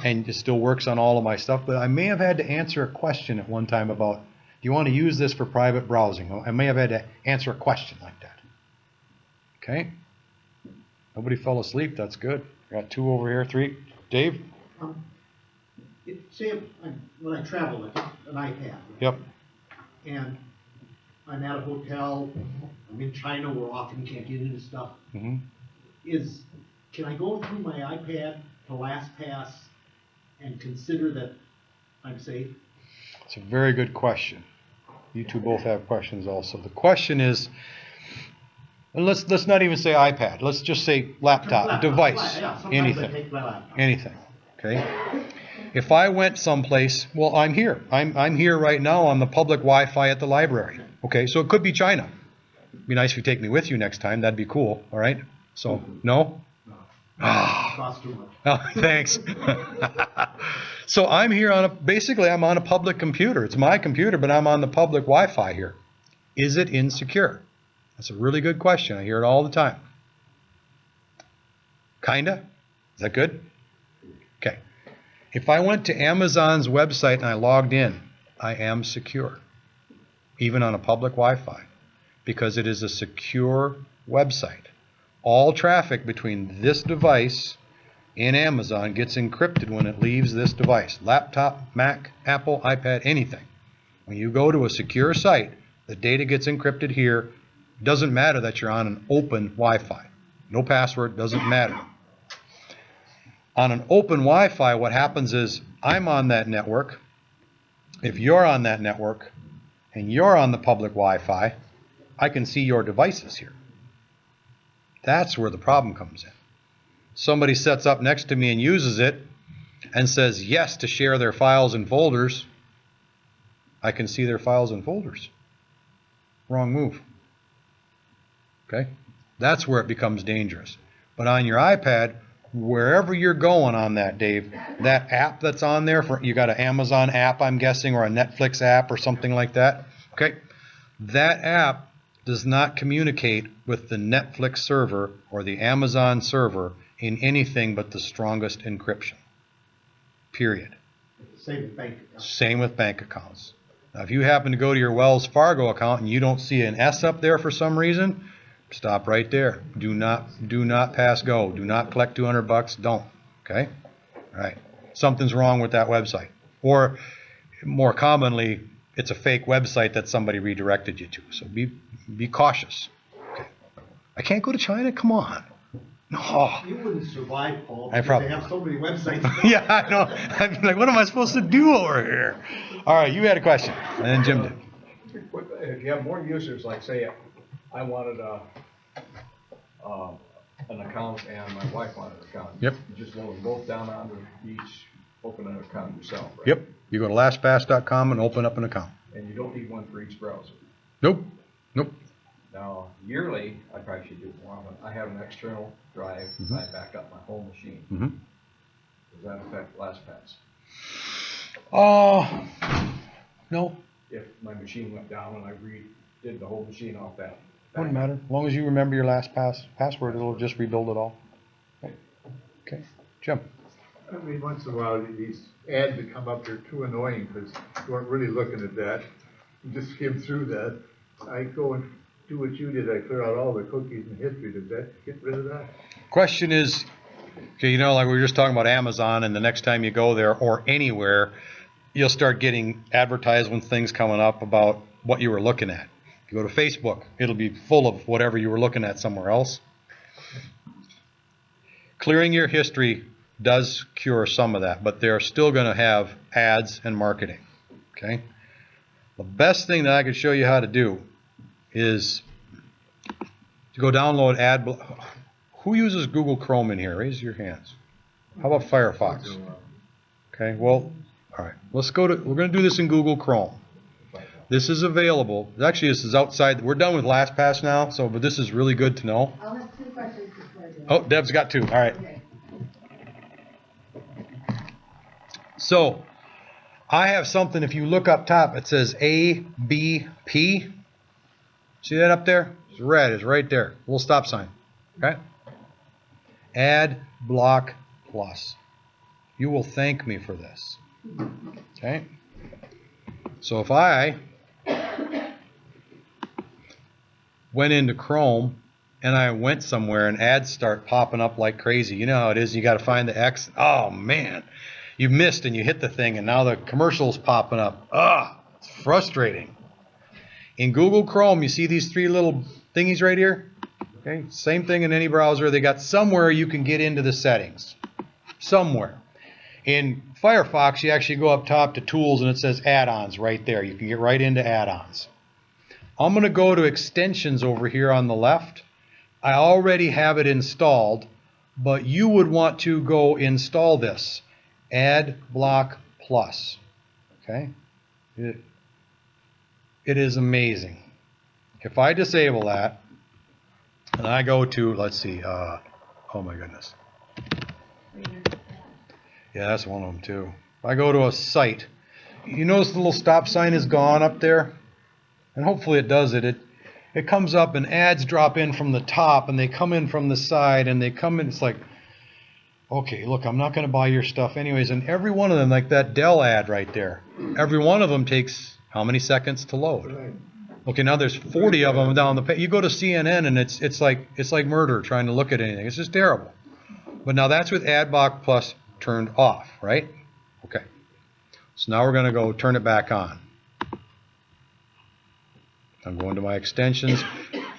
and it still works on all of my stuff, but I may have had to answer a question at one time about, do you want to use this for private browsing? I may have had to answer a question like that. Okay? Nobody fell asleep, that's good. Got 2 over here, 3. Dave? Say when I travel with an iPad. Yep. And I'm at a hotel, I'm in China where often you can't get into stuff. Mm-hmm. Can I go through my iPad to Lastpass and consider that I'm safe? It's a very good question. You two both have questions also. The question is, and let's not even say iPad. Let's just say laptop, device, Yeah, sometimes I anything, take my laptop. anything. Okay. If I went someplace, well, I'm here. I'm here right now on the public Wi-Fi at the library. Okay, so it could be China. It'd be nice if you take me with you next time. That'd be cool. All right. So no. Costs too much. Oh, thanks. So I'm here basically I'm on a public computer. It's my computer, but I'm on the public Wi-Fi here. Is it insecure? That's a really good question. I hear it all the time. Kinda? Is that good? Okay. If I went to Amazon's website and I logged in, I am secure, even on a public Wi-Fi, because it is a secure website. All traffic between this device and Amazon gets encrypted when it leaves this device. Laptop, Mac, Apple, iPad, anything. When you go to a secure site, the data gets encrypted here. It doesn't matter that you're on an open Wi-Fi. No password, doesn't matter. On an open Wi-Fi, what happens is I'm on that network. If you're on that network and you're on the public Wi-Fi, I can see your devices here. That's where the problem comes in. Somebody sets up next to me and uses it and says yes to share their files and folders. I can see their files and folders. Wrong move. Okay? That's where it becomes dangerous. But on your iPad, wherever you're going on that, Dave, that app that's on there, you got an Amazon app, I'm guessing, or a Netflix app or something like that. Okay? That app does not communicate with the Netflix server or the Amazon server in anything but the strongest encryption. Period. Same with bank accounts. Same with bank accounts. Now, if you happen to go to your Wells Fargo account and you don't see an S up there for some reason, stop right there. Do not pass go. Do not collect $200. Don't. Okay? All right. Something's wrong with that website. Or more commonly, it's a fake website that somebody redirected you to. So be cautious. Okay. I can't go to China? Come on. No. You wouldn't survive, Paul, I because probably they have so many websites. Yeah, I know. I'm like, what am I supposed to do over here? All right, you had a question, and then Jim did. If you have more users, like say I wanted an account and my wife wanted an account. Yep. You just load them both down onto each, open an account yourself, right? Yep. You go to lastpass.com and open up an account. And you don't need one for each browser. Nope. Nope. Now, yearly, I probably should do more, but I have an external drive, and I back up my whole machine. Mm-hmm. Does that affect LastPass? No. If my machine went down and I redid the whole machine off that. Wouldn't matter. As long as you remember your password, it'll just rebuild it all. Okay. Jim. I mean, once in a while, these ads that come up, they're too annoying because you weren't really looking at that. You just skim through that. I go and do what you did. I clear out all the cookies and history. Does that get rid of that? Question is, okay, you know, like we were just talking about Amazon, and the next time you go there or anywhere, you'll start getting advertisements, things coming up about what you were looking at. If you go to Facebook, it'll be full of whatever you were looking at somewhere else. Clearing your history does cure some of that, but they're still going to have ads and marketing. Okay? The best thing that I could show you how to do is to go download Who uses Google Chrome in here? Raise your hands. How about Firefox? Okay, well, all right. We're going to do this in Google Chrome. This is available. Actually, this is outside. We're done with LastPass now, but this is really good to know. I'll have 2 questions before I do. Oh, Deb's got 2. All right. Okay. So, I have something, if you look up top, it says ABP. See that up there? It's red, it's right there. Little stop sign. Okay? Ad Block Plus. You will thank me for this. Okay? So if I went into Chrome and I went somewhere and ads start popping up like crazy, you know how it is, you got to find the X. Oh man, you missed and you hit the thing and now the commercial's popping up. It's frustrating. In Google Chrome, you see these three little thingies right here? Okay, same thing in any browser. They got somewhere you can get into the settings. Somewhere. In Firefox, you actually go up top to Tools and it says Add-ons right there. You can get right into add-ons. I'm going to go to Extensions over here on the left. I already have it installed, but you would want to go install this. AdBlock Plus. Okay? It is amazing. If I disable that, and I go to, let's see, oh my goodness. Yeah, that's one of them too. If I go to a site, you notice the little stop sign is gone up there? And hopefully it does it. It comes up and ads drop in from the top and they come in from the side and they come in, it's like, okay, look, I'm not going to buy your stuff anyways. And every one of them, like that Dell ad right there, every one of them takes how many seconds to load? Okay, now there's 40 of them down the page. You go to CNN and it's like murder trying to look at anything. It's just terrible. But now that's with AdBlock Plus turned off, right? Okay. So now we're going to go turn it back on. I'm going to my extensions.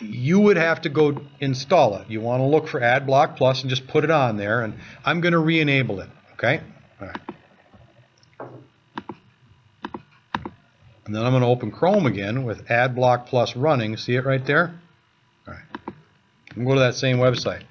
You would have to go install it. You want to look for AdBlock Plus and just put it on there. And I'm going to re-enable it. Okay? All right. And then I'm going to open Chrome again with AdBlock Plus running. See it right there? All right. I'm going to go to that same website.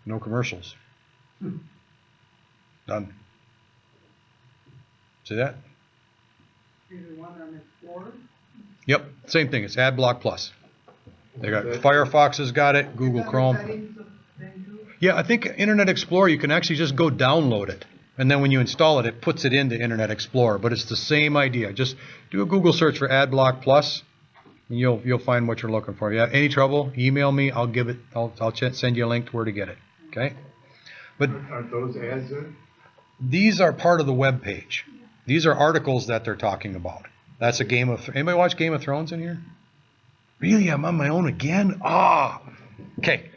No commercials. Done. See that? Is there one on Explorer? Yep, same thing. It's AdBlock Plus. They got Firefox has got it, Google Chrome. Yeah, I think Internet Explorer, you can actually just go download it. And then when you install it, it puts it into Internet Explorer. But it's the same idea. Just do a Google search for AdBlock Plus, and you'll find what you're looking for. If you have any trouble, email me. I'll send you a link to where to get it. Okay? But aren't those ads there? These are part of the web page. These are articles that they're talking about. That's a anybody watch Game of Thrones in here? Really? I'm on my own again? Okay.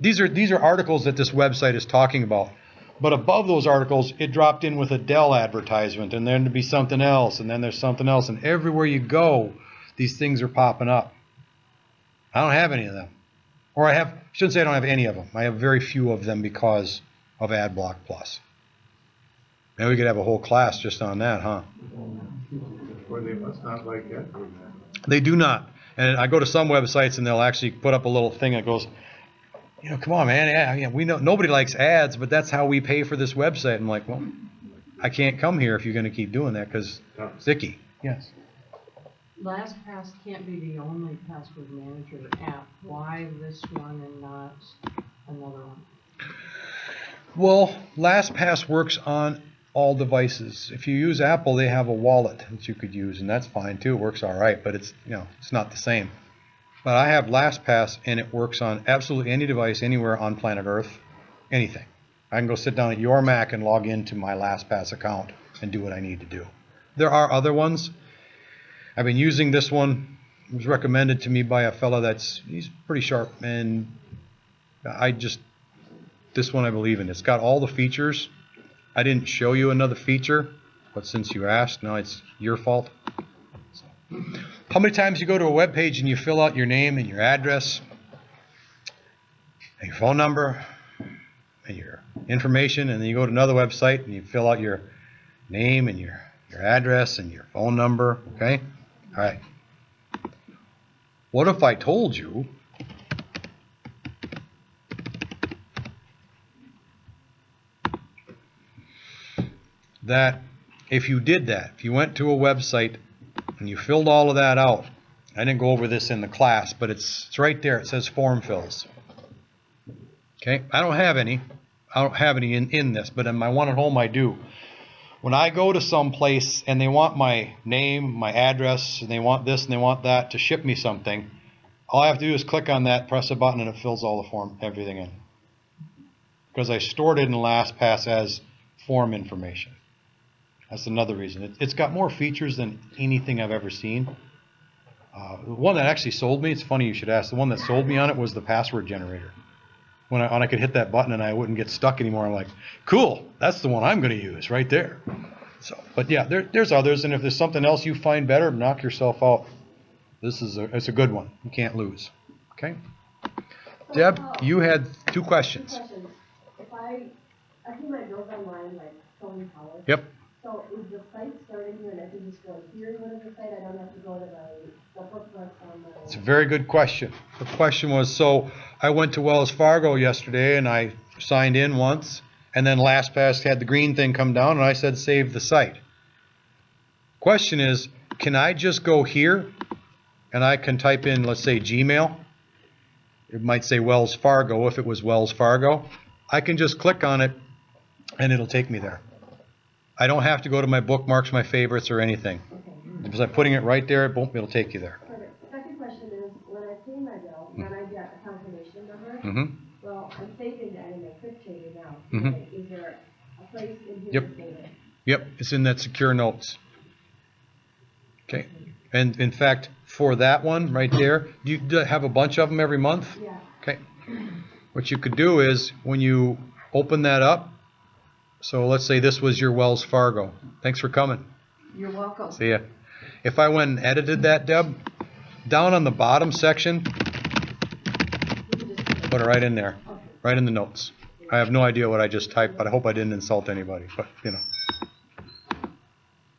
These are articles that this website is talking about. But above those articles, it dropped in with a Dell advertisement, and then to be something else, and then there's something else, and everywhere you go, these things are popping up. I don't have any of them. Or I shouldn't say I don't have any of them. I have very few of them because of AdBlock Plus. Maybe we could have a whole class just on that, huh? Well, they must not like that. They do not. And I go to some websites and they'll actually put up a little thing that goes, come on, man. Yeah, we know nobody likes ads, but that's how we pay for this website. I'm like, well, I can't come here if you're going to keep doing that because it's icky. Yes. LastPass can't be the only password manager app. Why this one and not another one? Well, LastPass works on all devices. If you use Apple, they have a wallet that you could use, and that's fine too. It works all right, but it's not the same. But I have LastPass, and it works on absolutely any device anywhere on planet Earth, anything. I can go sit down at your Mac and log into my LastPass account and do what I need to do. There are other ones. I've been using this one. It was recommended to me by a fella he's pretty sharp, and this one I believe in. It's got all the features. I didn't show you another feature, but since you asked, now it's your fault. So, how many times you go to a web page and you fill out your name and your address and your phone number and your information, and then you go to another website and you fill out your name and your address and your phone number, okay? All right. What if I told you that if you did that, if you went to a website and you filled all of that out, I didn't go over this in the class, but it's right there. It says form fills. Okay, I don't have any. I don't have any in this, but in my one at home I do. When I go to some place and they want my name, my address, and they want this and they want that to ship me something, all I have to do is click on that, press a button, and it fills all the form, everything in. Because I stored it in Lastpass as form information. That's another reason. It's got more features than anything I've ever seen. The one that actually sold me, it's funny you should ask, the one that sold me on it was the password generator. When I could hit that button and I wouldn't get stuck anymore, I'm like, cool, that's the one I'm going to use right there. So, but yeah, there's others, and if there's something else you find better, knock yourself out. It's a good one. You can't lose. Okay? Deb, you had two questions. Two questions. If I pay my bills online, like phone power. Yep. So is the site starting here, and I can just go here and go to the site? I don't have to go to the bookmark on the... It's a very good question. The question was, so I went to Wells Fargo yesterday and I signed in once, and then Lastpass had the green thing come down and I said save the site. Question is, can I just go here and I can type in, let's say, Gmail? It might say Wells Fargo if it was Wells Fargo. I can just click on it and it'll take me there. I don't have to go to my bookmarks, my favorites, or anything. Because I'm putting it right there, boom, it'll take you there. Perfect. Second question is, when I pay my bill, then I get a confirmation number. Mm-hmm. Well, I'm saving that in my quick trader now. Mm-hmm. Okay, is there a place in here Yep. to save it? Yep, it's in that secure notes. Okay, and in fact, for that one right there, do you have a bunch of them every month? Yeah. Okay. What you could do is, when you open that up, so let's say this was your Wells Fargo. Thanks for coming. You're welcome. See ya. If I went and edited that, Deb, down on the bottom section, put it right in there, right in the notes. I have no idea what I just typed, but I hope I didn't insult anybody, but you know.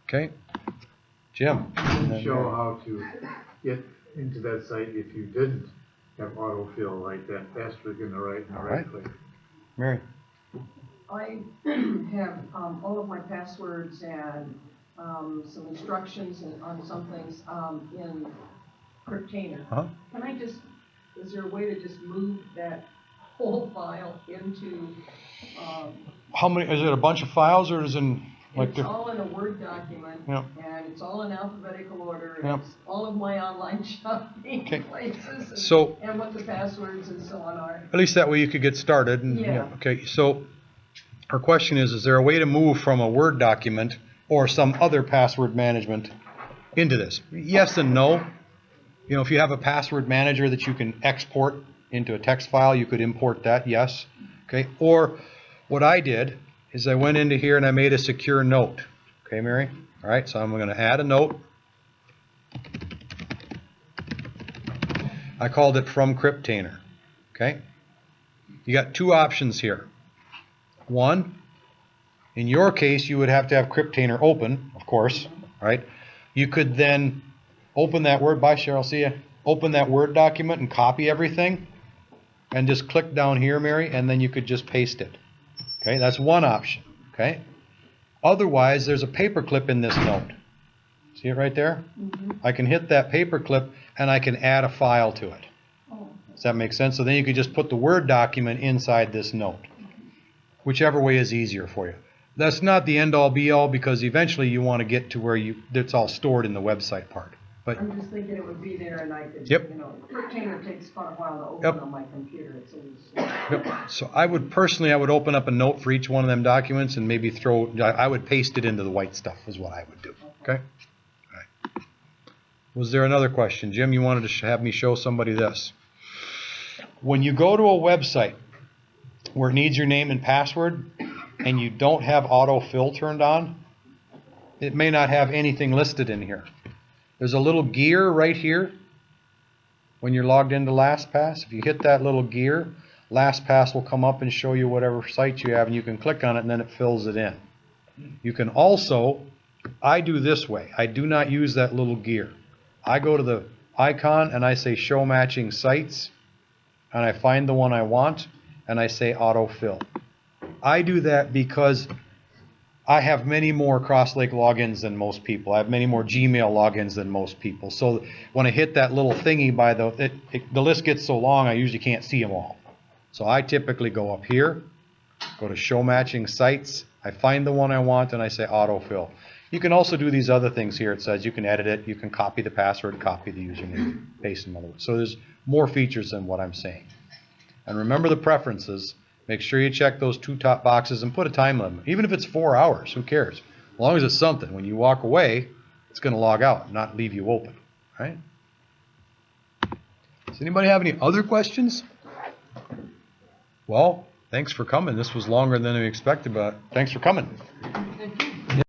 Okay, Jim. Show how to get into that site if you didn't have autofill, like that asterisk in the right and the right click. Mary. I have all of my passwords and some instructions on some things in Cryptainer. Uh-huh. Can I just, is there a way to just move that whole file into? How many, is it a bunch of files or is it in like It's all in a Word document, Yep. and it's all in alphabetical order, and Yep. it's all of my online shopping Okay. places, and, So- and what the passwords and so on are. At least that way you could get started. And, Yeah. Okay, so our question is there a way to move from a Word document or some other password management into this? Yes and no. You know, if you have a password manager that you can export into a text file, you could import that, yes. Okay, or what I did is I went into here and I made a secure note. Okay, Mary? All right, so I'm going to add a note. I called it from Cryptainer. Okay? You got two options here. One, in your case, you would have to have Cryptainer open, of course, right? You could then open that Word, bye Cheryl, see ya. Open that Word document and copy everything and just click down here, Mary, and then you could just paste it. Okay, that's one option, okay? Otherwise, there's a paperclip in this note. See it right there? Mm-hmm. I can hit that paperclip and I can add a file to it. Oh. Does that make sense? So then you could just put the Word document inside this note. Whichever way is easier for you. That's not the end-all be-all because eventually you want to get to where it's all stored in the website part. But I'm just thinking it would be there and I could, Yep. you know, Cryptainer takes quite a while to open Yep. on my computer. It's always, Yep. So I would open up a note for each one of them documents and maybe I would paste it into the white stuff is what I would do. Okay? All right. Was there another question? Jim, you wanted to have me show somebody this. When you go to a website where it needs your name and password and you don't have autofill turned on, it may not have anything listed in here. There's a little gear right here when you're logged into Lastpass. If you hit that little gear, Lastpass will come up and show you whatever site you have, and you can click on it and then it fills it in. You can also, I do this way. I do not use that little gear. I go to the icon and I say show matching sites and I find the one I want and I say autofill. I do that because I have many more Crosslake logins than most people. I have many more Gmail logins than most people. So when I hit that little thingy by the list gets so long I usually can't see them all. So I typically go up here Go to show matching sites. I find the one I want and I say autofill. You can also do these other things here. It says you can edit it. You can copy the password, copy the username, paste in other words. So there's more features than what I'm saying. And remember the preferences. Make sure you check those 2 top boxes and put a time limit. Even if it's 4 hours, who cares? As long as it's something. When you walk away, it's going to log out, not leave you open. Right? Does anybody have any other questions? Well, thanks for coming. This was longer than we expected, but thanks for coming.